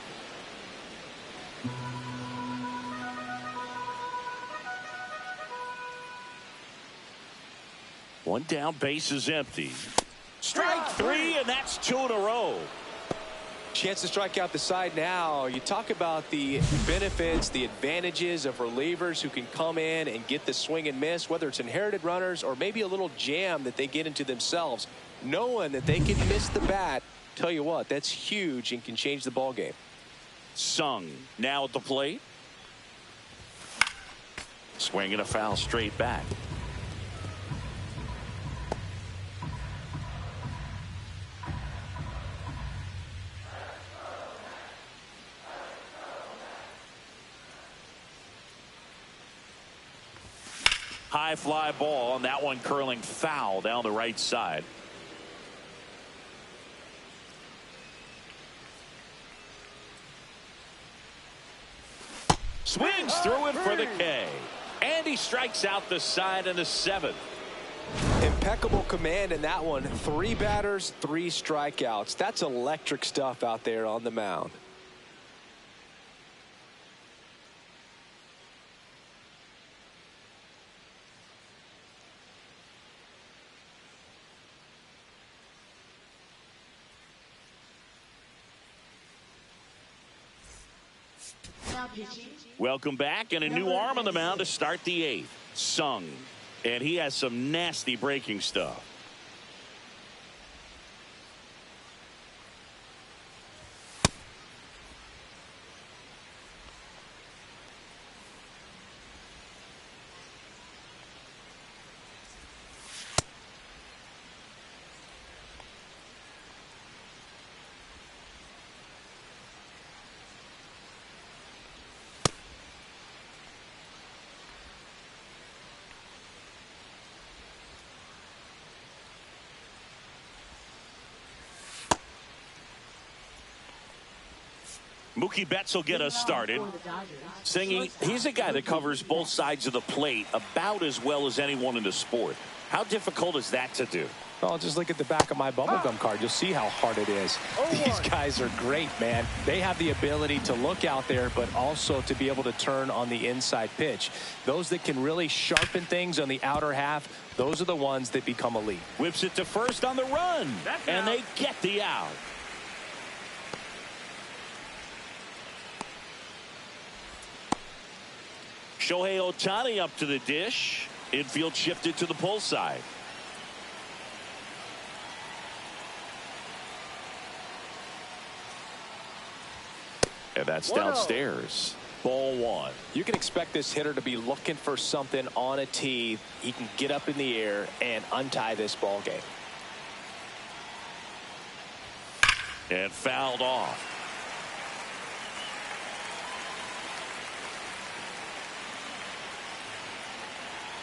Speaker 1: One down, base is empty. Strike three, and that's 2 in a row.
Speaker 2: Chance to strike out the side now. You talk about the benefits, the advantages of relievers who can come in and get the swing and miss, whether it's inherited runners or maybe a little jam that they get into themselves. Knowing that they can miss the bat, tell you what, that's huge and can change the ball game.
Speaker 1: Sung now at the plate. Swinging a foul straight back. High fly ball, and that one curling foul down the right side. Swings through it for the K. And he strikes out the side in the 7th.
Speaker 2: Impeccable command in that one. 3 batters, 3 strikeouts. That's electric stuff out there on the mound.
Speaker 1: Welcome back, and a new arm on the mound to start the 8th. Sung, and he has some nasty breaking stuff. Mookie Betts will get us started. Singy, he's a guy that covers both sides of the plate about as well as anyone in the sport. How difficult is that to do?
Speaker 2: Oh, just look at the back of my bubblegum card. You'll see how hard it is. These guys are great, man. They have the ability to look out there, but also to be able to turn on the inside pitch. Those that can really sharpen things on the outer half, those are the ones that become elite.
Speaker 1: Whips it to first on the run, and they get the out. Shohei Ohtani up to the dish. Infield shifted to the pull side. And that's downstairs. Ball 1.
Speaker 2: You can expect this hitter to be looking for something on a tee. He can get up in the air and untie this ball game.
Speaker 1: And fouled off.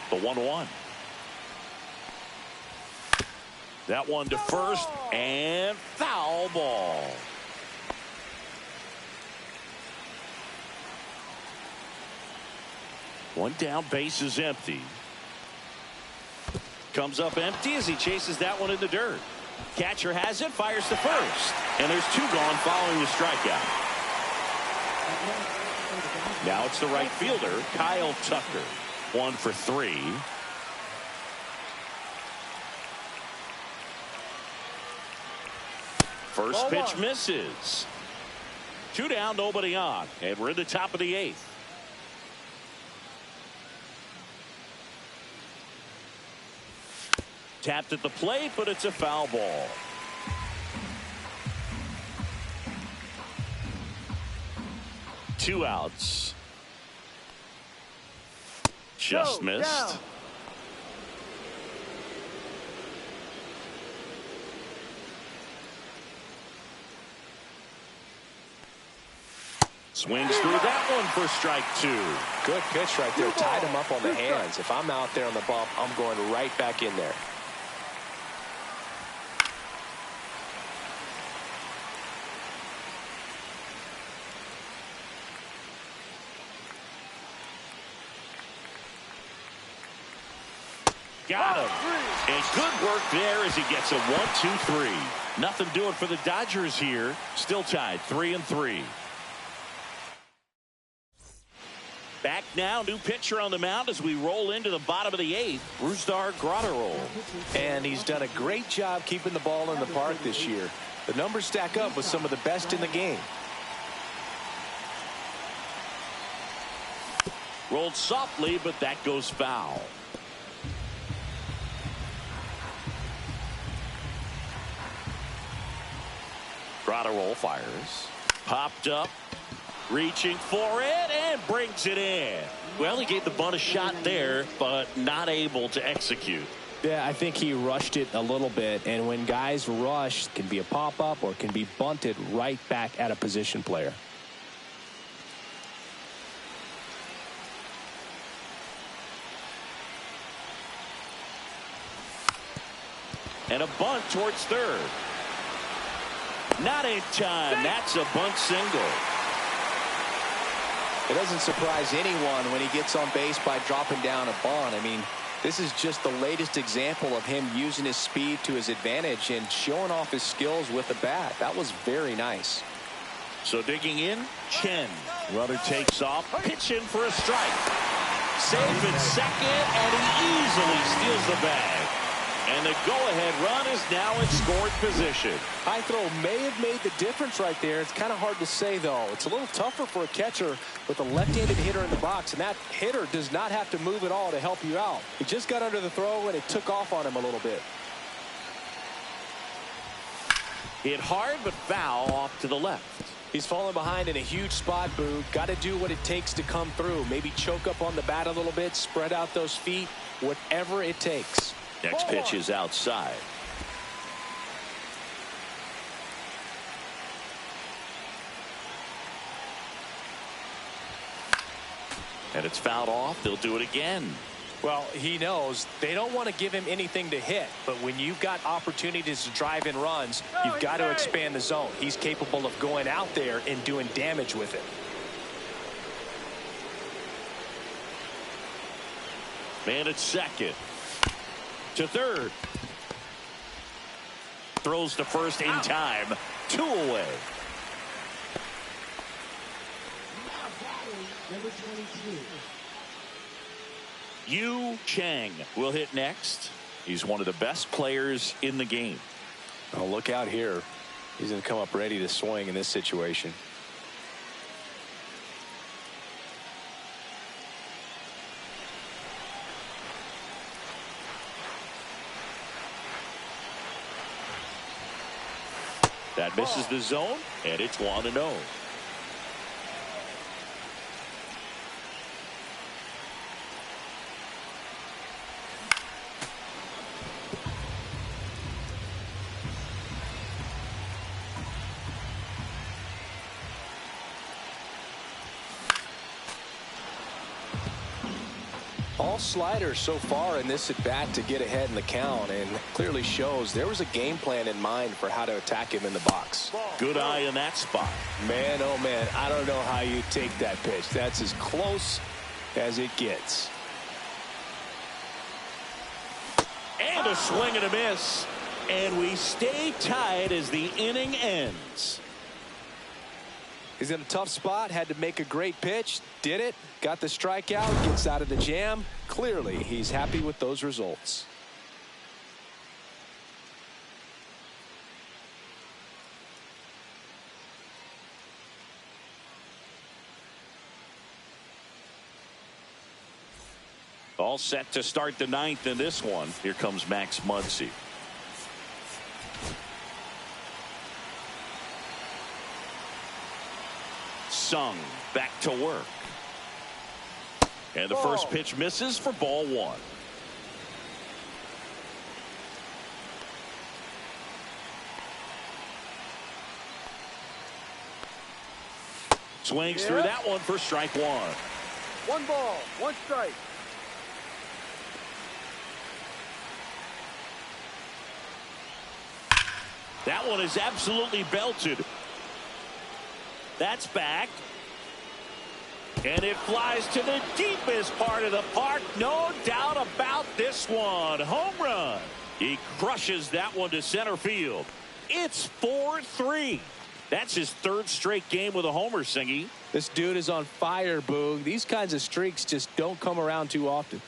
Speaker 1: The 1-1. That one to first, and foul ball. One down, base is empty. Comes up empty as he chases that one in the dirt. Catcher has it, fires to first. And there's 2 gone following the strikeout. Now it's the right fielder, Kyle Tucker. 1 for 3. First pitch misses. 2 down, nobody on. And we're in the top of the 8th. Tapped at the plate, but it's a foul ball. Two outs. Just missed. Swings through that one for strike 2.
Speaker 2: Good pitch right there. Tied him up on the hands. If I'm out there on the bump, I'm going right back in there.
Speaker 1: got him. And good work there as he gets a 1-2-3. Nothing doing for the Dodgers here. Still tied 3-3. Back now, new pitcher on the mound as we roll into the bottom of the 8th. Brusdar Graterol.
Speaker 2: And he's done a great job keeping the ball in the park this year. The numbers stack up with some of the best in the game.
Speaker 1: Rolled softly, but that goes foul. Graterol fires. Popped up. Reaching for it and brings it in. Well, he gave the bunt a shot there, but not able to execute.
Speaker 2: Yeah, I think he rushed it a little bit, and when guys rush, it can be a pop-up or it can be bunted right back at a position player.
Speaker 1: And a bunt towards third. Not in time. That's a bunt single.
Speaker 2: It doesn't surprise anyone when he gets on base by dropping down a bunt. I mean, this is just the latest example of him using his speed to his advantage and showing off his skills with the bat. That was very nice.
Speaker 1: So digging in, Chen. Runner takes off, pitching for a strike. Safe at second, and he easily steals the bag. And the go-ahead run is now in scored position.
Speaker 2: High throw may have made the difference right there. It's kind of hard to say, though. It's a little tougher for a catcher with a left-handed hitter in the box, and that hitter does not have to move at all to help you out. He just got under the throw, and it took off on him a little bit.
Speaker 1: Hit hard, but foul off to the left.
Speaker 2: He's falling behind in a huge spot, Boo. Got to do what it takes to come through. Maybe choke up on the bat a little bit, spread out those feet, whatever it takes.
Speaker 1: Next pitch is outside. And it's fouled off. They'll do it again.
Speaker 2: Well, he knows they don't want to give him anything to hit, but when you've got opportunities to drive in runs, you've got to expand the zone. He's capable of going out there and doing damage with it.
Speaker 1: Man at second. To third. Throws to first in time. 2 away.
Speaker 4: Number 22.
Speaker 1: Yu Chang will hit next. He's one of the best players in the game.
Speaker 2: Oh, look out here. He's going to come up ready to swing in this situation.
Speaker 1: That misses the zone, and it's 1-0.
Speaker 2: All sliders so far in this at bat to get ahead in the count, and clearly shows there was a game plan in mind for how to attack him in the box.
Speaker 1: Good eye in that spot.
Speaker 2: Man, oh man, I don't know how you take that pitch. That's as close as it gets.
Speaker 1: And a swing and a miss. And we stay tied as the inning ends.
Speaker 2: He's in a tough spot, had to make a great pitch, did it, got the strikeout, gets out of the jam. Clearly, he's happy with those results.
Speaker 1: All set to start the 9th in this one. Here comes Max Muncy. Sung back to work. And the first pitch misses for ball 1. Swings through that one for strike 1.
Speaker 3: 1 ball, 1 strike.
Speaker 1: That one is absolutely belted. That's back. And it flies to the deepest part of the park. No doubt about this one. Home run. He crushes that one to center field. It's 4-3. That's his third straight game with a homer, Singy.
Speaker 2: This dude is on fire, Boog. These kinds of streaks just don't come around too often.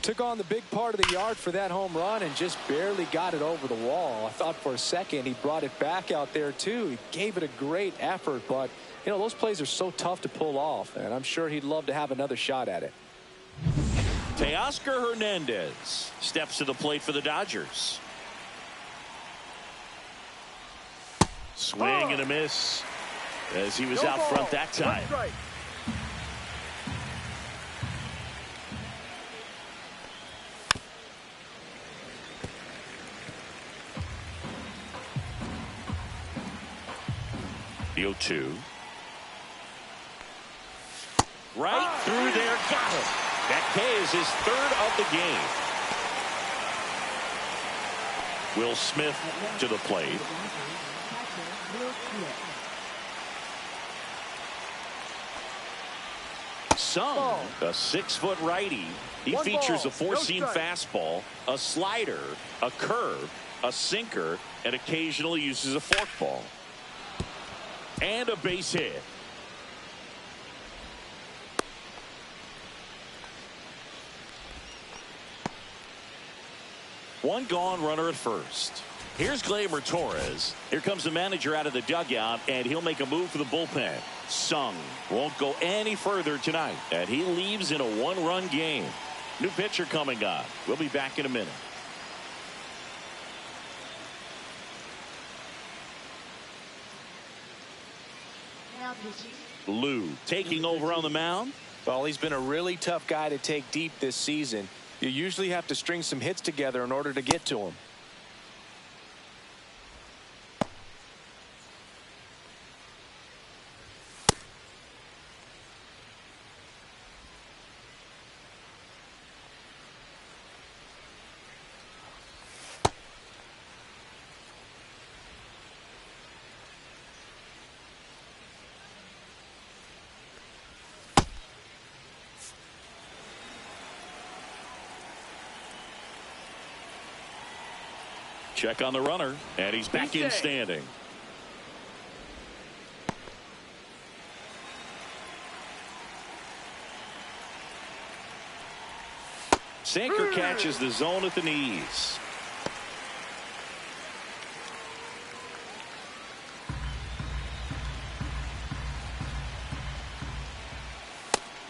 Speaker 2: Took on the big part of the yard for that home run and just barely got it over the wall. I thought for a second he brought it back out there too. He gave it a great effort, but you know, those plays are so tough to pull off, and I'm sure he'd love to have another shot at it.
Speaker 1: Teoscar Hernandez steps to the plate for the Dodgers. Swing and a miss as he was out front that time. 0-2. Right through there, got it. That K is his third of the game. Will Smith to the plate. Sung, a 6-foot righty. He features a four-seam fastball, a slider, a curve, a sinker, and occasionally uses a forkball. And a base hit. One gone, runner at first. Here's Gleyber Torres. Here comes the manager out of the dugout, and he'll make a move for the bullpen. Sung won't go any further tonight, and he leaves in a one-run game. New pitcher coming on. We'll be back in a minute. Lou taking over on the mound.
Speaker 2: Well, he's been a really tough guy to take deep this season. You usually have to string some hits together in order to get to him.
Speaker 1: Check on the runner, and he's back in standing. Sinker catches the zone at the knees.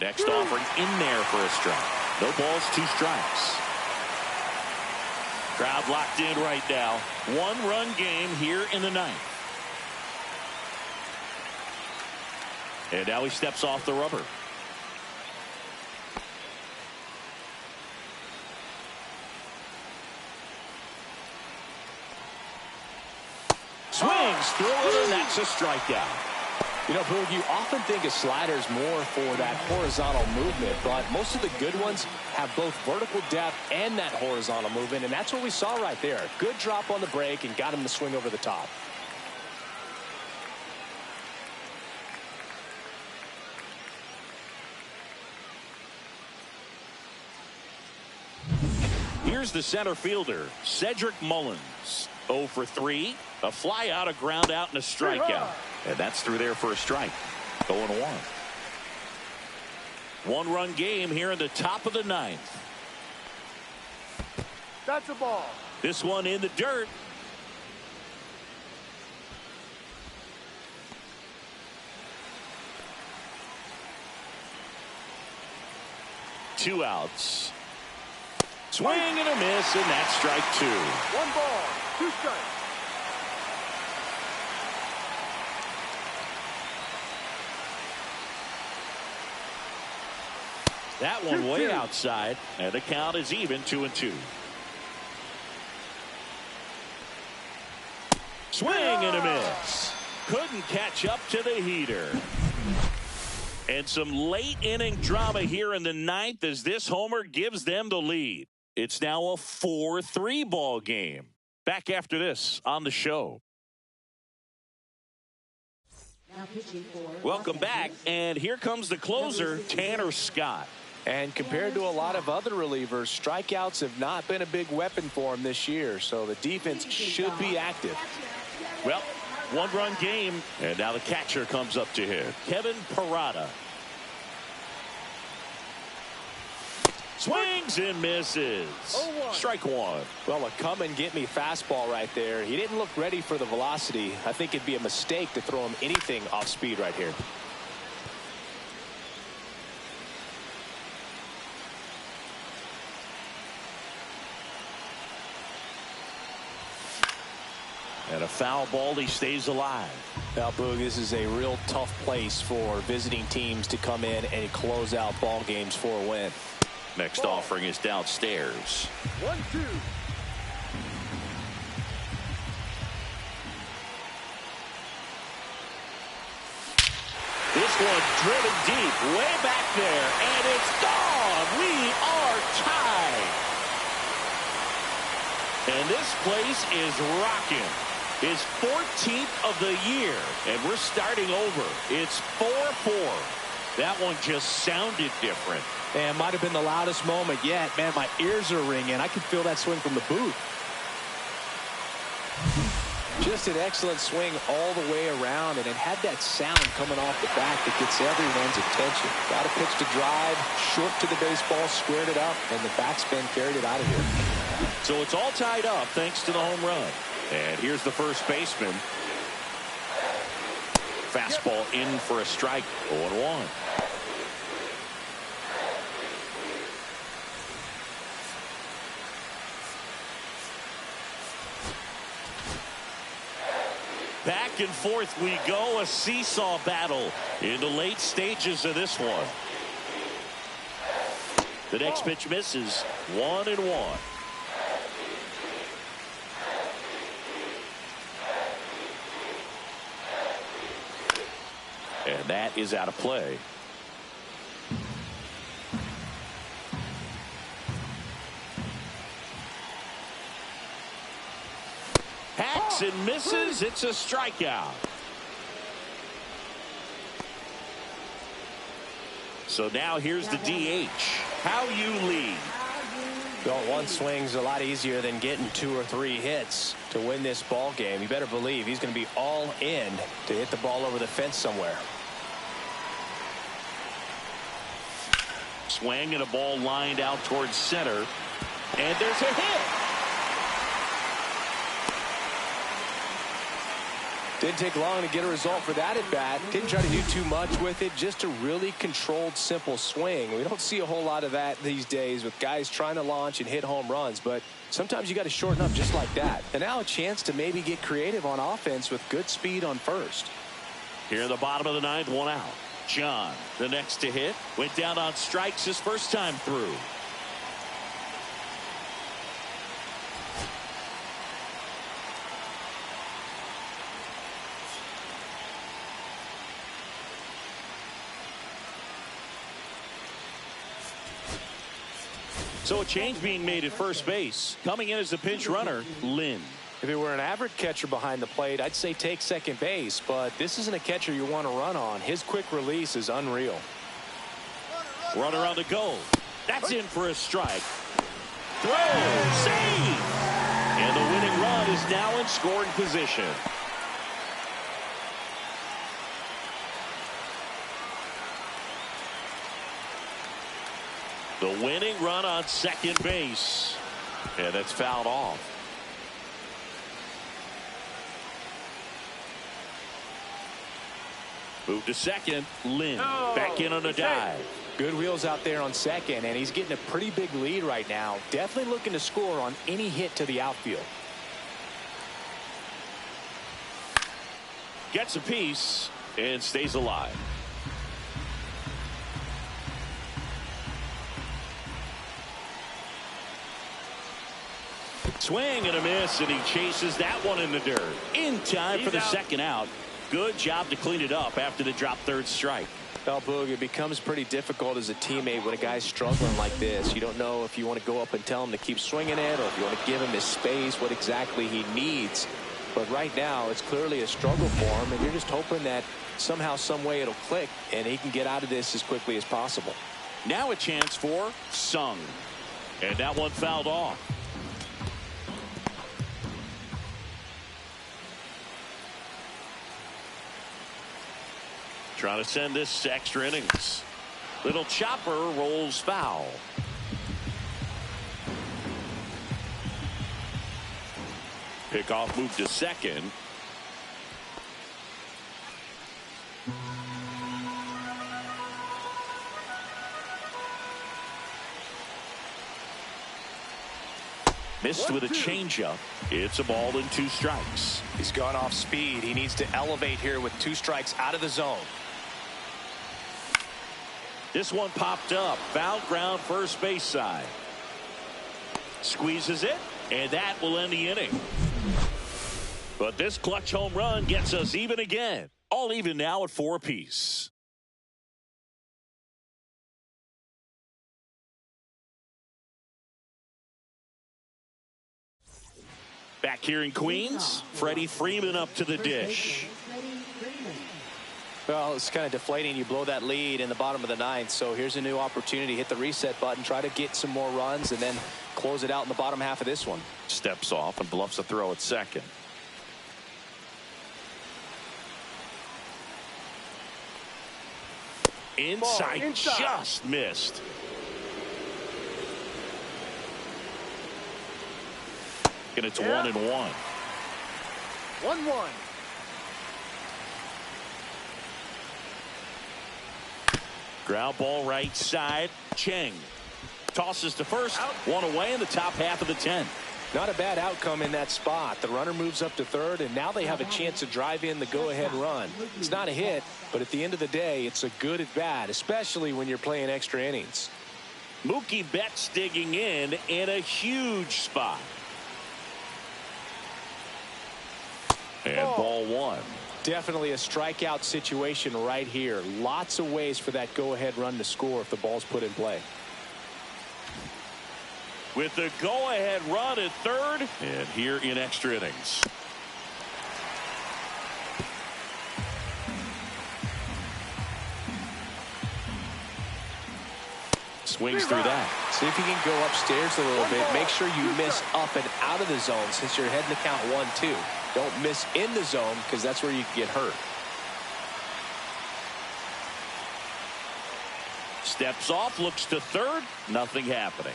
Speaker 1: Next offering in there for a strike. No balls, 2 strikes. Crowd locked in right now. One-run game here in the 9th. And now he steps off the rubber. Swings through it, and that's a strikeout.
Speaker 2: You know, Boog, you often think a slider is more for that horizontal movement, but most of the good ones have both vertical depth and that horizontal movement, and that's what we saw right there. Good drop on the break and got him to swing over the top.
Speaker 1: Here's the center fielder, Cedric Mullins. 0 for 3, a fly out, a ground out, and a strikeout. And that's through there for a strike. 0-1. One-run game here in the top of the 9th.
Speaker 3: That's a ball.
Speaker 1: This one in the dirt. Two outs. Swing and a miss, and that's strike 2.
Speaker 3: 1 ball, 2 strikes.
Speaker 1: That one way outside, and the count is even 2-2. Swing and a miss. Couldn't catch up to the heater. And some late inning drama here in the ninth as this homer gives them the lead. It's now a 4-3 ball game. Back after this on the show. Welcome back, and here comes the closer, Tanner Scott.
Speaker 2: And compared to a lot of other relievers, strikeouts have not been a big weapon for him this year, so the defense should be active.
Speaker 1: Well, one-run game, and now the catcher comes up to hit. Kevin Parada. Swings and misses. Strike one.
Speaker 2: Well, a come-and-get-me fastball right there. He didn't look ready for the velocity. I think it'd be a mistake to throw him anything off speed right here.
Speaker 1: And a foul ball, he stays alive.
Speaker 2: Now, Boog, this is a real tough place for visiting teams to come in and close out ball games for a win.
Speaker 1: Next offering is downstairs.
Speaker 3: 1-2.
Speaker 1: This one driven deep, way back there, and it's gone. We are tied. And this place is rocking. His 14th of the year, and we're starting over. It's 4-4. That one just sounded different.
Speaker 2: And might have been the loudest moment yet. Man, my ears are ringing. I can feel that swing from the booth. Just an excellent swing all the way around, and it had that sound coming off the bat that gets everyone's attention. Got a pitch to drive, short to the baseball, squared it up, and the backspin carried it out of here.
Speaker 1: So it's all tied up thanks to the home run. And here's the first baseman. Fastball in for a strike. 0-1. Back and forth we go, a seesaw battle in the late stages of this one. The next pitch misses. 1-1. And that is out of play. Hacks and misses. It's a strikeout. So now here's the DH. How you lead.
Speaker 2: Well, one swing's a lot easier than getting 2 or 3 hits to win this ball game. You better believe he's going to be all in to hit the ball over the fence somewhere.
Speaker 1: Swing and a ball lined out towards center. And there's a hit.
Speaker 2: Didn't take long to get a result for that at bat. Didn't try to do too much with it. Just a really controlled, simple swing. We don't see a whole lot of that these days with guys trying to launch and hit home runs. But sometimes you got to shorten up just like that. And now a chance to maybe get creative on offense with good speed on first.
Speaker 1: Here in the bottom of the ninth, 1 out. John, the next to hit, went down on strikes his first time through. So a change being made at first base. Coming in as the pinch runner, Lynn.
Speaker 2: If it were an average catcher behind the plate, I'd say take second base, but this isn't a catcher you want to run on. His quick release is unreal.
Speaker 1: Runner on the go. That's in for a strike. Throw, save! And the winning run is now in scoring position. The winning run on second base. And that's fouled off. Move to second. Lynn back in on a dive.
Speaker 2: Good wheels out there on second, and he's getting a pretty big lead right now. Definitely looking to score on any hit to the outfield.
Speaker 1: Gets a piece and stays alive. Swing and a miss, and he chases that one in the dirt. In time for the second out. Good job to clean it up after the drop third strike.
Speaker 2: Well, Boog, it becomes pretty difficult as a teammate when a guy's struggling like this. You don't know if you want to go up and tell him to keep swinging it or if you want to give him his space, what exactly he needs. But right now, it's clearly a struggle for him, and you're just hoping that somehow, some way it'll click, and he can get out of this as quickly as possible.
Speaker 1: Now a chance for Sung. And that one fouled off. Trying to send this to extra innings. Little chopper rolls foul. Pickoff move to second. Missed with a changeup. It's a ball and 2 strikes.
Speaker 2: He's gone off speed. He needs to elevate here with 2 strikes out of the zone.
Speaker 1: This one popped up. Foul ground first base side. Squeezes it, and that will end the inning. But this clutch home run gets us even again. All even now at 4 apiece. Back here in Queens, Freddie Freeman up to the dish.
Speaker 2: Well, it's kind of deflating. You blow that lead in the bottom of the 9th. So here's a new opportunity. Hit the reset button, try to get some more runs, and then close it out in the bottom half of this one.
Speaker 1: Steps off and bluffs a throw at second. Inside, just missed. And it's 1-1.
Speaker 3: 1-1.
Speaker 1: Ground ball right side. Cheng tosses to first. One away in the top half of the 10th.
Speaker 2: Not a bad outcome in that spot. The runner moves up to third, and now they have a chance to drive in the go-ahead run. It's not a hit, but at the end of the day, it's a good at bat, especially when you're playing extra innings.
Speaker 1: Mookie Betts digging in a huge spot. And ball 1.
Speaker 2: Definitely a strikeout situation right here. Lots of ways for that go-ahead run to score if the ball's put in play.
Speaker 1: With the go-ahead run at third, and here in extra innings. Swings through that.
Speaker 2: See if you can go upstairs a little bit. Make sure you miss up and out of the zone since you're heading to count 1-2. Don't miss in the zone because that's where you can get hurt.
Speaker 1: Steps off, looks to third. Nothing happening.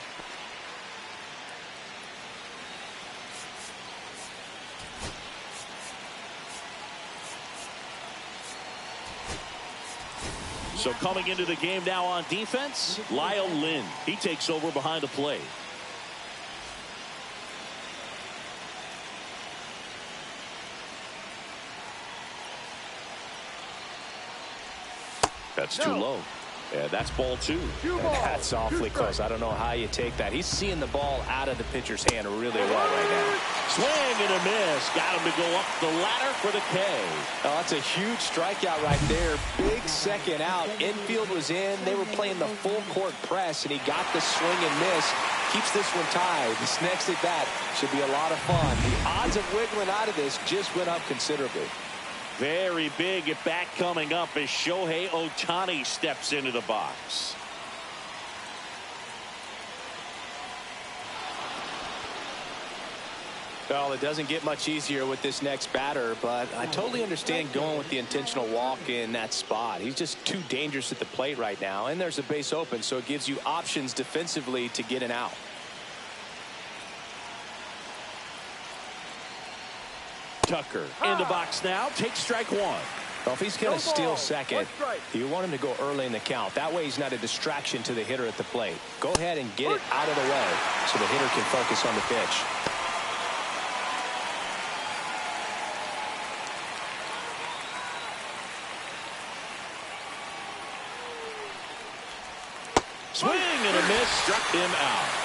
Speaker 1: So coming into the game now on defense, Lyle Lynn. He takes over behind the plate. That's too low. Yeah, that's ball 2.
Speaker 2: That's awfully close. I don't know how you take that. He's seeing the ball out of the pitcher's hand really well right now.
Speaker 1: Swing and a miss. Got him to go up the ladder for the K.
Speaker 2: Oh, that's a huge strikeout right there. Big second out. Infield was in. They were playing the full court press, and he got the swing and miss. Keeps this one tied. This next at bat should be a lot of fun. The odds of wiggling out of this just went up considerably.
Speaker 1: Very big at bat coming up as Shohei Ohtani steps into the box.
Speaker 2: Well, it doesn't get much easier with this next batter, but I totally understand going with the intentional walk in that spot. He's just too dangerous at the plate right now, and there's a base open, so it gives you options defensively to get an out.
Speaker 1: Tucker in the box now, takes strike 1.
Speaker 2: Well, if he's going to steal second, you want him to go early in the count. That way he's not a distraction to the hitter at the plate. Go ahead and get it out of the way so the hitter can focus on the pitch.
Speaker 1: Swing and a miss, struck him out.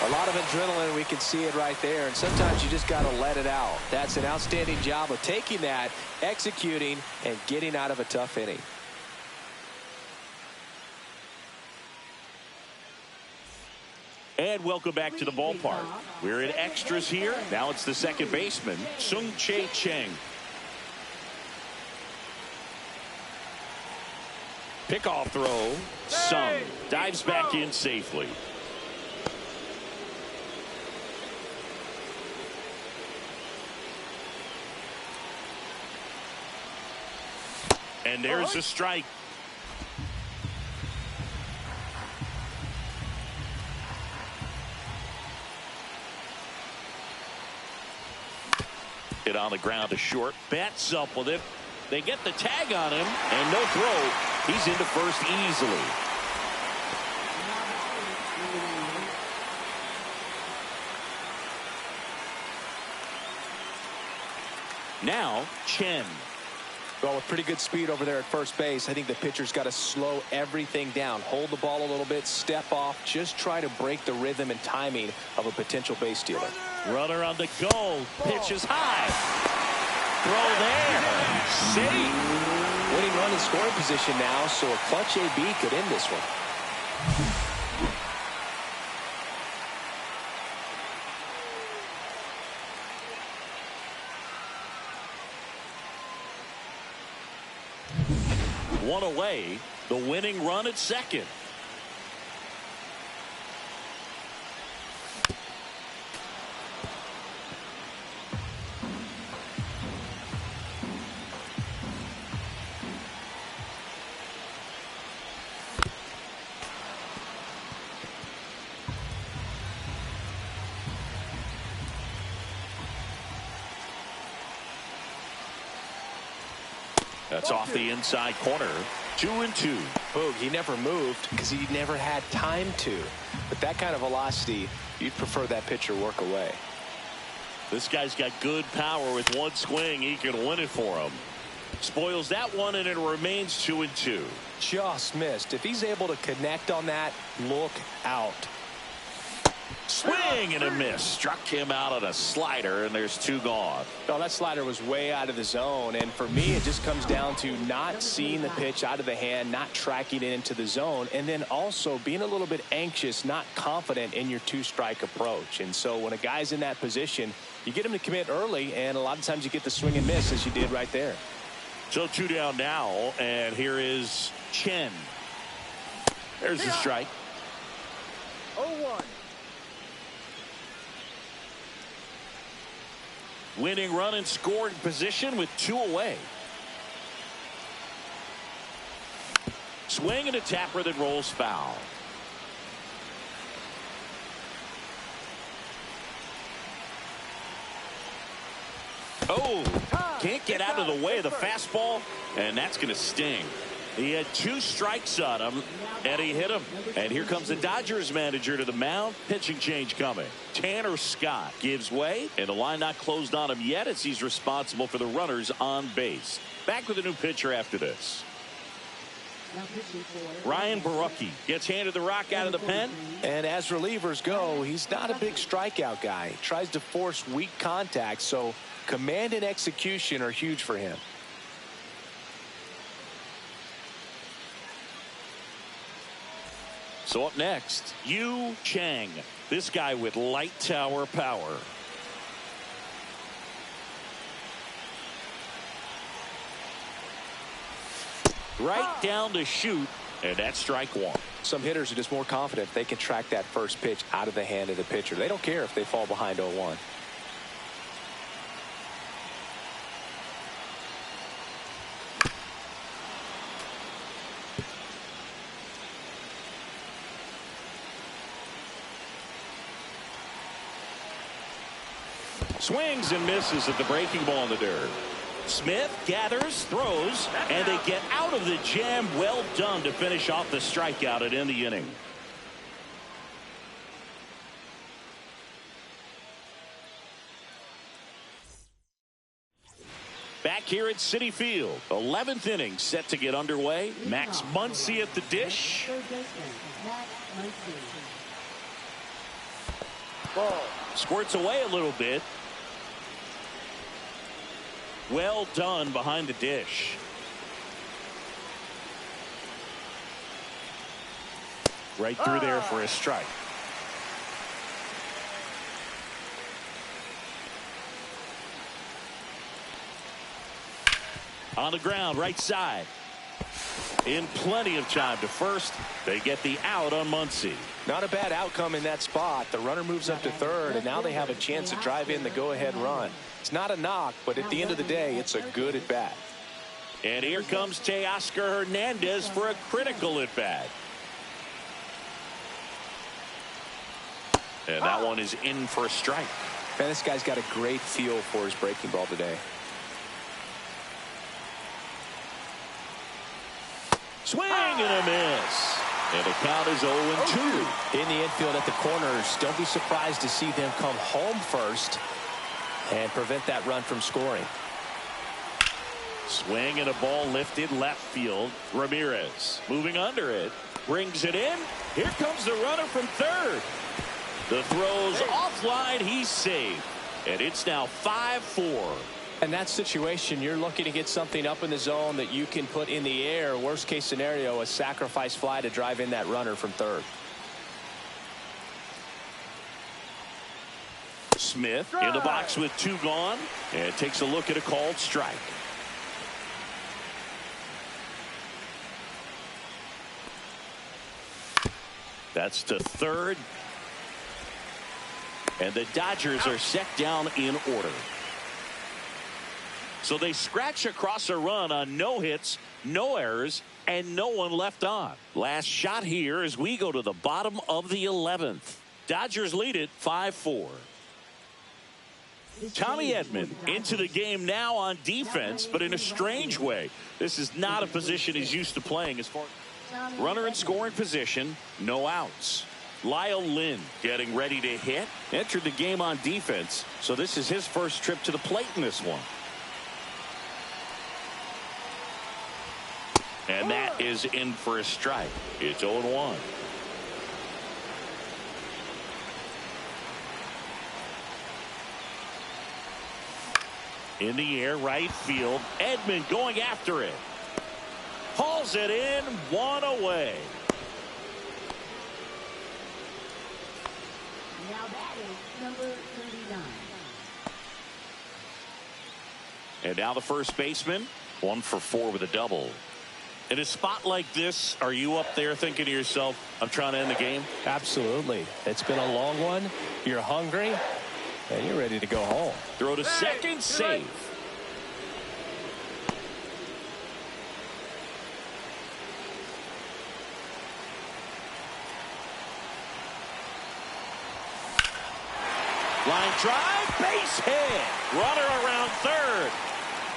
Speaker 2: A lot of adrenaline, we can see it right there, and sometimes you just got to let it out. That's an outstanding job of taking that, executing, and getting out of a tough inning.
Speaker 1: And welcome back to the ballpark. We're in extras here. Now it's the second baseman, Sung-Chae Cheng. Pickoff throw. Sung dives back in safely. And there's a strike. Hit on the ground to short. Bats up with it. They get the tag on him, and no throw. He's into first easily. Now, Chen.
Speaker 2: Well, with pretty good speed over there at first base, I think the pitcher's got to slow everything down. Hold the ball a little bit, step off, just try to break the rhythm and timing of a potential base stealer.
Speaker 1: Runner on the go. Pitch is high. Throw there. Safe.
Speaker 2: Winning run in scoring position now, so a clutch AB could end this one.
Speaker 1: One away, the winning run at second. That's off the inside corner. 2-2.
Speaker 2: Boog, he never moved because he never had time to. But that kind of velocity, you'd prefer that pitcher work away.
Speaker 1: This guy's got good power. With one swing, he can win it for him. Spoils that one, and it remains 2-2.
Speaker 2: Just missed. If he's able to connect on that, look out.
Speaker 1: Swing and a miss. Struck him out on a slider, and there's two gone.
Speaker 2: No, that slider was way out of the zone, and for me, it just comes down to not seeing the pitch out of the hand, not tracking it into the zone, and then also being a little bit anxious, not confident in your two-strike approach. And so when a guy's in that position, you get him to commit early, and a lot of times you get the swing and miss, as you did right there.
Speaker 1: So two down now, and here is Chen. There's the strike.
Speaker 3: 0-1.
Speaker 1: Winning run in scoring position with two away. Swing and a tapper that rolls foul. Oh, can't get out of the way of the fastball, and that's going to sting. He had two strikes on him, and he hit him. And here comes the Dodgers manager to the mound. Pitching change coming. Tanner Scott gives way, and the line not closed on him yet as he's responsible for the runners on base. Back with a new pitcher after this. Ryan Barucki gets handed the rock out of the pen.
Speaker 2: And as relievers go, he's not a big strikeout guy. He tries to force weak contact, so command and execution are huge for him.
Speaker 1: So up next, Yu Chang. This guy with light tower power. Right down to shoot, and that's strike one.
Speaker 2: Some hitters are just more confident if they can track that first pitch out of the hand of the pitcher. They don't care if they fall behind 0-1.
Speaker 1: Swings and misses at the breaking ball in the dirt. Smith gathers, throws, and they get out of the jam. Well done to finish off the strikeout and end the inning. Back here at Citi Field, 11th inning set to get underway. Max Muncy at the dish.
Speaker 3: Ball.
Speaker 1: Squirts away a little bit. Well done behind the dish. Right through there for a strike. On the ground, right side. In plenty of time to first. They get the out on Muncy.
Speaker 2: Not a bad outcome in that spot. The runner moves up to third, and now they have a chance to drive in the go-ahead run. It's not a knock, but at the end of the day, it's a good at-bat.
Speaker 1: And here comes Teoscar Hernandez for a critical at-bat. And that one is in for a strike.
Speaker 2: Man, this guy's got a great feel for his breaking ball today.
Speaker 1: Swing and a miss. And the count is 0-2.
Speaker 2: In the infield at the corners, don't be surprised to see them come home first and prevent that run from scoring.
Speaker 1: Swing and a ball lifted left field. Ramirez moving under it. Brings it in. Here comes the runner from third. The throw's offline. He's safe. And it's now 5-4.
Speaker 2: In that situation, you're looking to get something up in the zone that you can put in the air. Worst case scenario, a sacrifice fly to drive in that runner from third.
Speaker 1: Smith in the box with 2 gone, and takes a look at a called strike. That's to third. And the Dodgers are set down in order. So they scratch across a run on no hits, no errors, and no one left on. Last shot here as we go to the bottom of the 11th. Dodgers lead it 5-4. Tommy Edman into the game now on defense, but in a strange way. This is not a position he's used to playing. As far runner in scoring position, no outs. Lyle Lynn getting ready to hit. Entered the game on defense, so this is his first trip to the plate in this one. And that is in for a strike. It's 0-1. In the air, right field. Edman going after it. Hauls it in, 1 away.
Speaker 4: Now batting, number 39.
Speaker 1: And now the first baseman, 1 for 4 with a double. In a spot like this, are you up there thinking to yourself, I'm trying to end the game?
Speaker 2: Absolutely. It's been a long one. You're hungry, and you're ready to go home.
Speaker 1: Throw to second, safe. Line drive, base hit. Runner around third.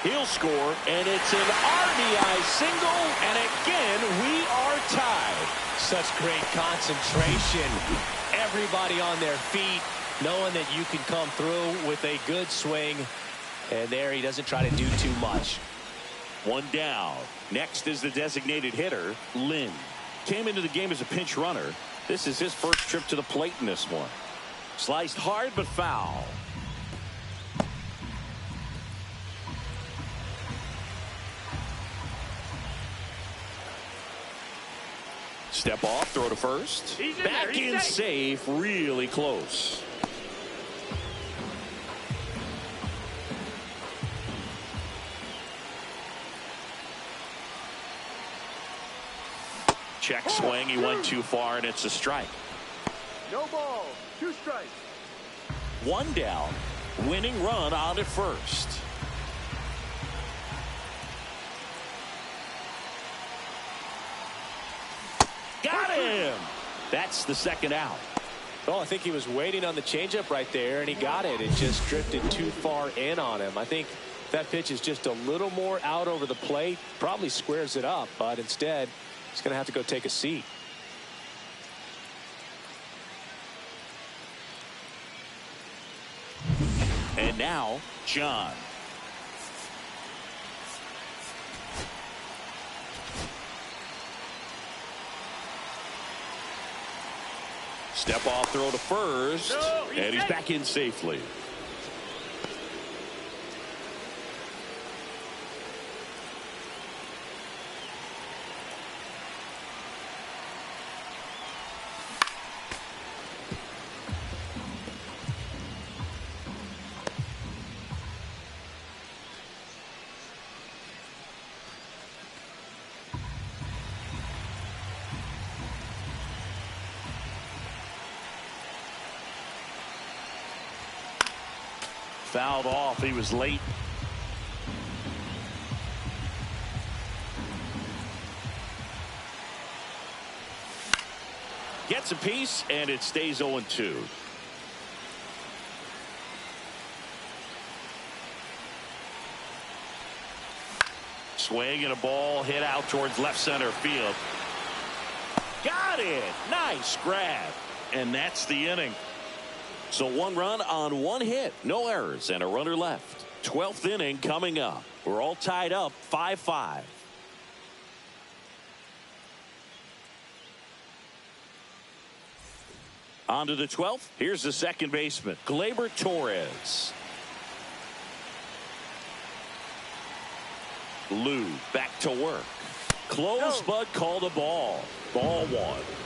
Speaker 1: He'll score, and it's an RBI single, and again, we are tied.
Speaker 2: Such great concentration. Everybody on their feet, knowing that you can come through with a good swing, and there he doesn't try to do too much.
Speaker 1: 1 down. Next is the designated hitter, Lynn. Came into the game as a pinch runner. This is his first trip to the plate in this one. Sliced hard but foul. Step off, throw to first. Back in safe, really close. Check swing, he went too far, and it's a strike.
Speaker 3: No ball, 2 strikes.
Speaker 1: 1 down, winning run on at first. Got him! That's the second out.
Speaker 2: Oh, I think he was waiting on the changeup right there, and he got it. It just drifted too far in on him. I think that pitch is just a little more out over the plate. Probably squares it up, but instead, he's going to have to go take a seat.
Speaker 1: And now, John. Step off, throw to first, and he's back in safely. Fouled off. He was late. Gets a piece, and it stays 0-2. Swing and a ball hit out towards left center field. Got it. Nice grab. And that's the inning. So 1 run on 1 hit. No errors and a runner left. 12th inning coming up. We're all tied up 5-5. On to the 12th. Here's the second baseman, Gleyber Torres. Lou back to work. Close, but called a ball. Ball 1.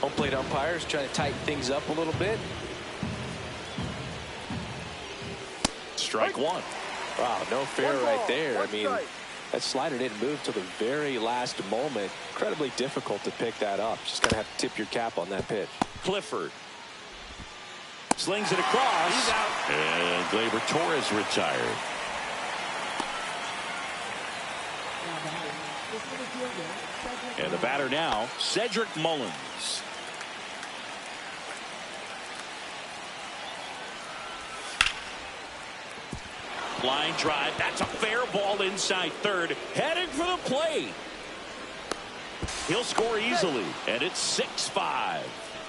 Speaker 2: Home plate umpires trying to tighten things up a little bit.
Speaker 1: Strike 1.
Speaker 2: Wow, no fair right there. I mean, that slider didn't move till the very last moment. Incredibly difficult to pick that up. Just gonna have to tip your cap on that pitch.
Speaker 1: Clifford slings it across. He's out. And Gleyber Torres retired. And the batter now, Cedric Mullins. Line drive. That's a fair ball inside third. Heading for the plate. He'll score easily. And it's 6-5.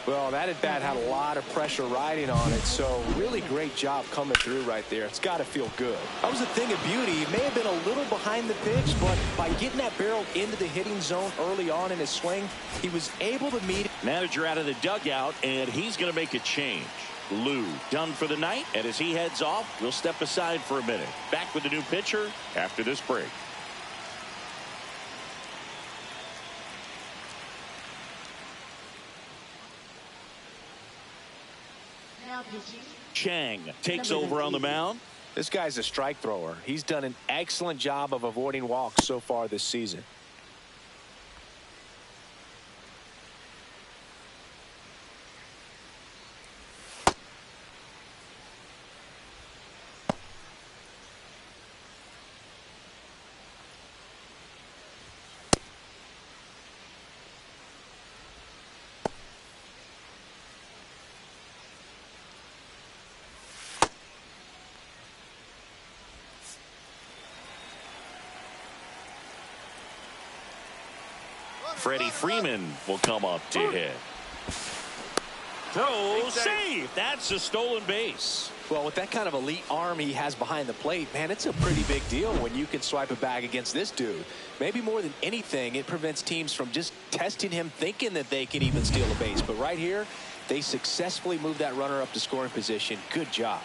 Speaker 2: Well, that at bat had a lot of pressure riding on it, so really great job coming through right there. It's got to feel good. That was a thing of beauty. He may have been a little behind the pitch, but by getting that barrel into the hitting zone early on in his swing, he was able to meet it.
Speaker 1: Manager out of the dugout, and he's going to make a change. Lou done for the night, and as he heads off, we'll step aside for a minute. Back with the new pitcher after this break. Chang takes over on the mound.
Speaker 2: This guy's a strike thrower. He's done an excellent job of avoiding walks so far this season.
Speaker 1: Freddie Freeman will come up to hit. Throw, save. That's a stolen base.
Speaker 2: Well, with that kind of elite arm he has behind the plate, man, it's a pretty big deal when you can swipe a bag against this dude. Maybe more than anything, it prevents teams from just testing him thinking that they can even steal a base. But right here, they successfully moved that runner up to scoring position. Good job.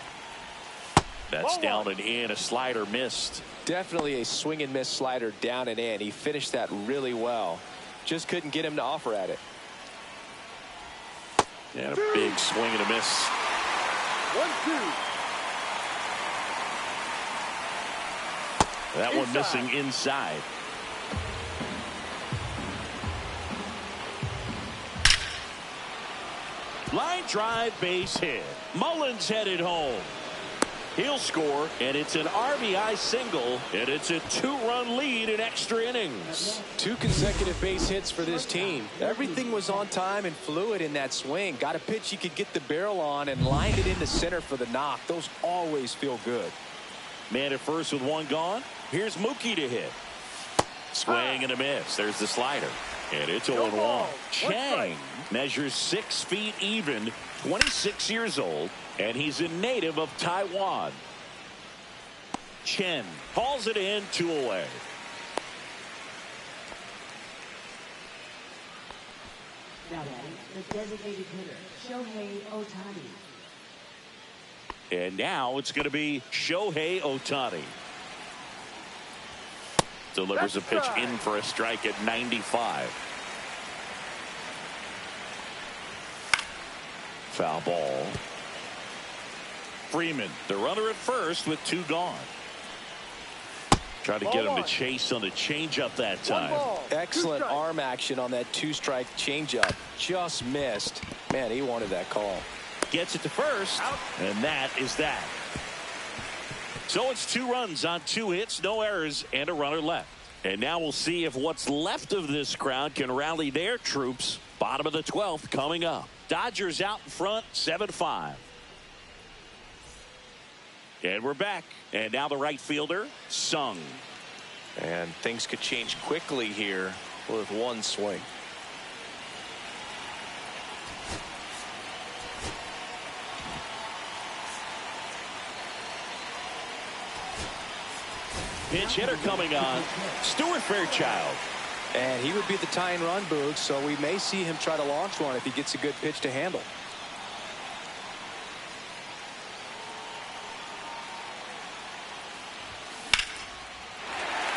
Speaker 1: That's down and in. A slider missed.
Speaker 2: Definitely a swing and miss slider down and in. He finished that really well. Just couldn't get him to offer at it.
Speaker 1: And a big swing and a miss.
Speaker 3: 1-2.
Speaker 1: That one missing inside. Line drive, base hit. Mullins headed home. He'll score, and it's an RBI single, and it's a 2-run lead in extra innings.
Speaker 2: 2 consecutive base hits for this team. Everything was on time and fluid in that swing. Got a pitch he could get the barrel on and lined it into center for the knock. Those always feel good.
Speaker 1: Man at first with 1 gone. Here's Mookie to hit. Swing and a miss. There's the slider. And it's 0-1. Chang measures 6 feet even, 26 years old, and he's a native of Taiwan. Chen hauls it in, 2 away.
Speaker 4: Now batting, the designated hitter, Shohei Ohtani.
Speaker 1: And now it's going to be Shohei Ohtani. Delivers a pitch in for a strike at 95. Foul ball. Freeman, the runner at first with 2 gone. Try to get him to chase on the changeup that time.
Speaker 2: Excellent arm action on that 2-strike changeup. Just missed. Man, he wanted that call.
Speaker 1: Gets it to first, and that is that. So it's 2 runs on 2 hits, no errors, and a runner left. And now we'll see if what's left of this crowd can rally their troops. Bottom of the 12th coming up. Dodgers out in front, 7-5. And we're back. And now the right fielder, Sung.
Speaker 2: And things could change quickly here with one swing.
Speaker 1: Pinch hitter coming on, Stuart Fairchild.
Speaker 2: And he would be the tying run, Boog, so we may see him try to launch one if he gets a good pitch to handle.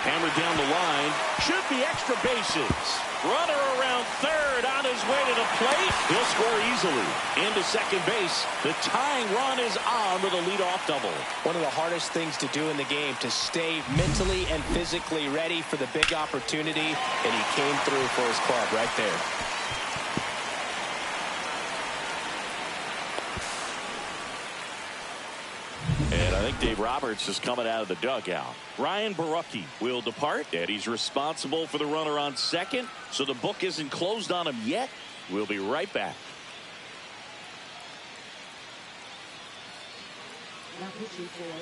Speaker 1: Hammered down the line, should be extra bases. Runner around third on his way to the plate. He'll score easily. Into second base. The tying run is on with a leadoff double.
Speaker 2: One of the hardest things to do in the game, to stay mentally and physically ready for the big opportunity, and he came through for his club right there.
Speaker 1: And I think Dave Roberts is coming out of the dugout. Ryan Borucki will depart, and he's responsible for the runner on second. So the book isn't closed on him yet. We'll be right back.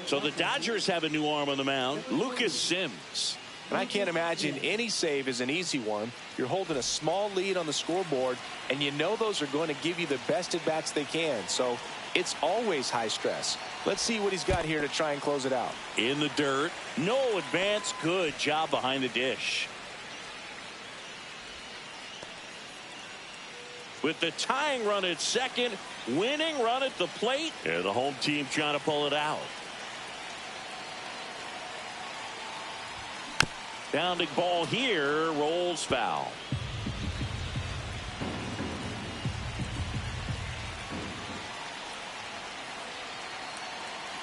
Speaker 1: So the Dodgers have a new arm on the mound, Lucas Sims.
Speaker 2: And I can't imagine any save is an easy one. You're holding a small lead on the scoreboard, and you know those are going to give you the best at-bats they can. So it's always high stress. Let's see what he's got here to try and close it out.
Speaker 1: In the dirt, no advance, good job behind the dish. With the tying run at second, winning run at the plate, and the home team trying to pull it out. Bounding ball here, rolls foul.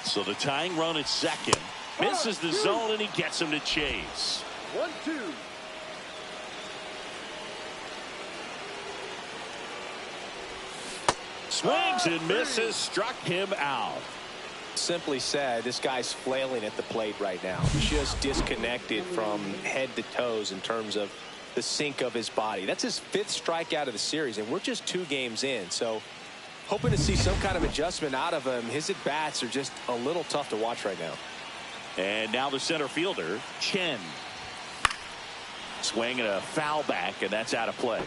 Speaker 1: So the tying run at second misses the zone, and he gets him to chase.
Speaker 3: 1-2.
Speaker 1: Swings and misses, struck him out.
Speaker 2: Simply said, this guy's flailing at the plate right now. Just disconnected from head to toes in terms of the sink of his body. That's his 5th strikeout of the series, and we're just 2 games in. So hoping to see some kind of adjustment out of him. His at-bats are just a little tough to watch right now.
Speaker 1: And now the center fielder, Chen. Swinging a foul back, and that's out of play.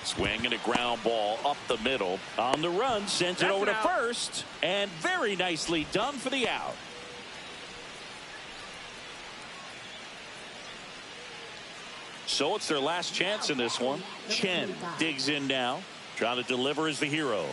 Speaker 1: Swinging a ground ball up the middle. On the run, sends it over to first. And very nicely done for the out. So it's their last chance in this one. Chen digs in now. Trying to deliver as the hero.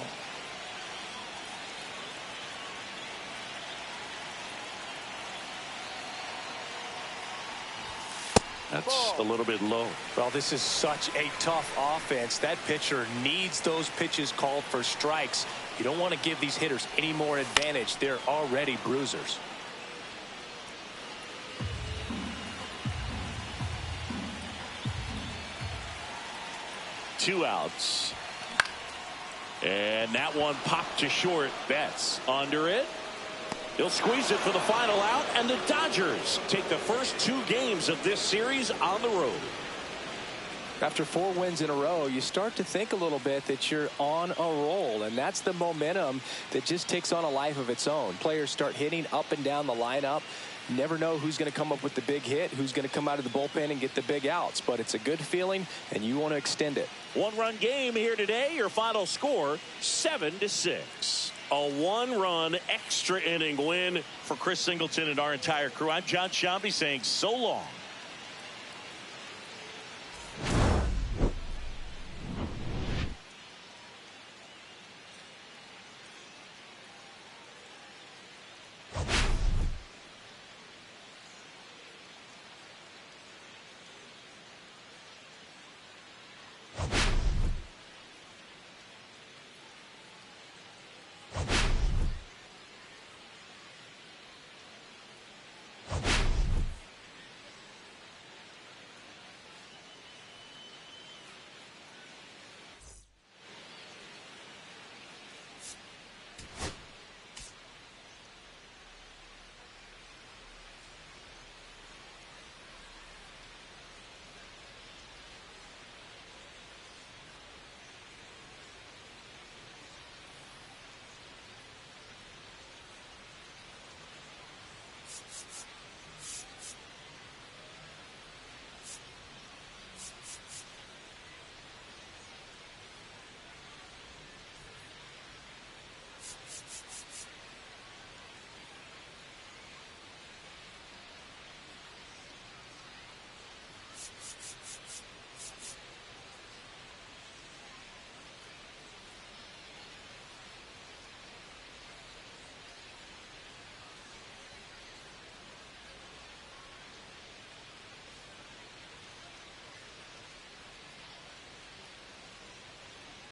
Speaker 1: That's a little bit low.
Speaker 2: Well, this is such a tough offense. That pitcher needs those pitches called for strikes. You don't want to give these hitters any more advantage. They're already bruisers.
Speaker 1: Two outs. And that one popped to short. Betts under it. He'll squeeze it for the final out, and the Dodgers take the first 2 games of this series on the road.
Speaker 2: After 4 wins in a row, you start to think a little bit that you're on a roll, and that's the momentum that just takes on a life of its own. Players start hitting up and down the lineup. You never know who's going to come up with the big hit, who's going to come out of the bullpen and get the big outs, but it's a good feeling, and you want to extend it.
Speaker 1: 1-run game here today. Your final score, 7-6. A 1-run extra inning win for Chris Singleton and our entire crew. I'm John Shambi saying so long.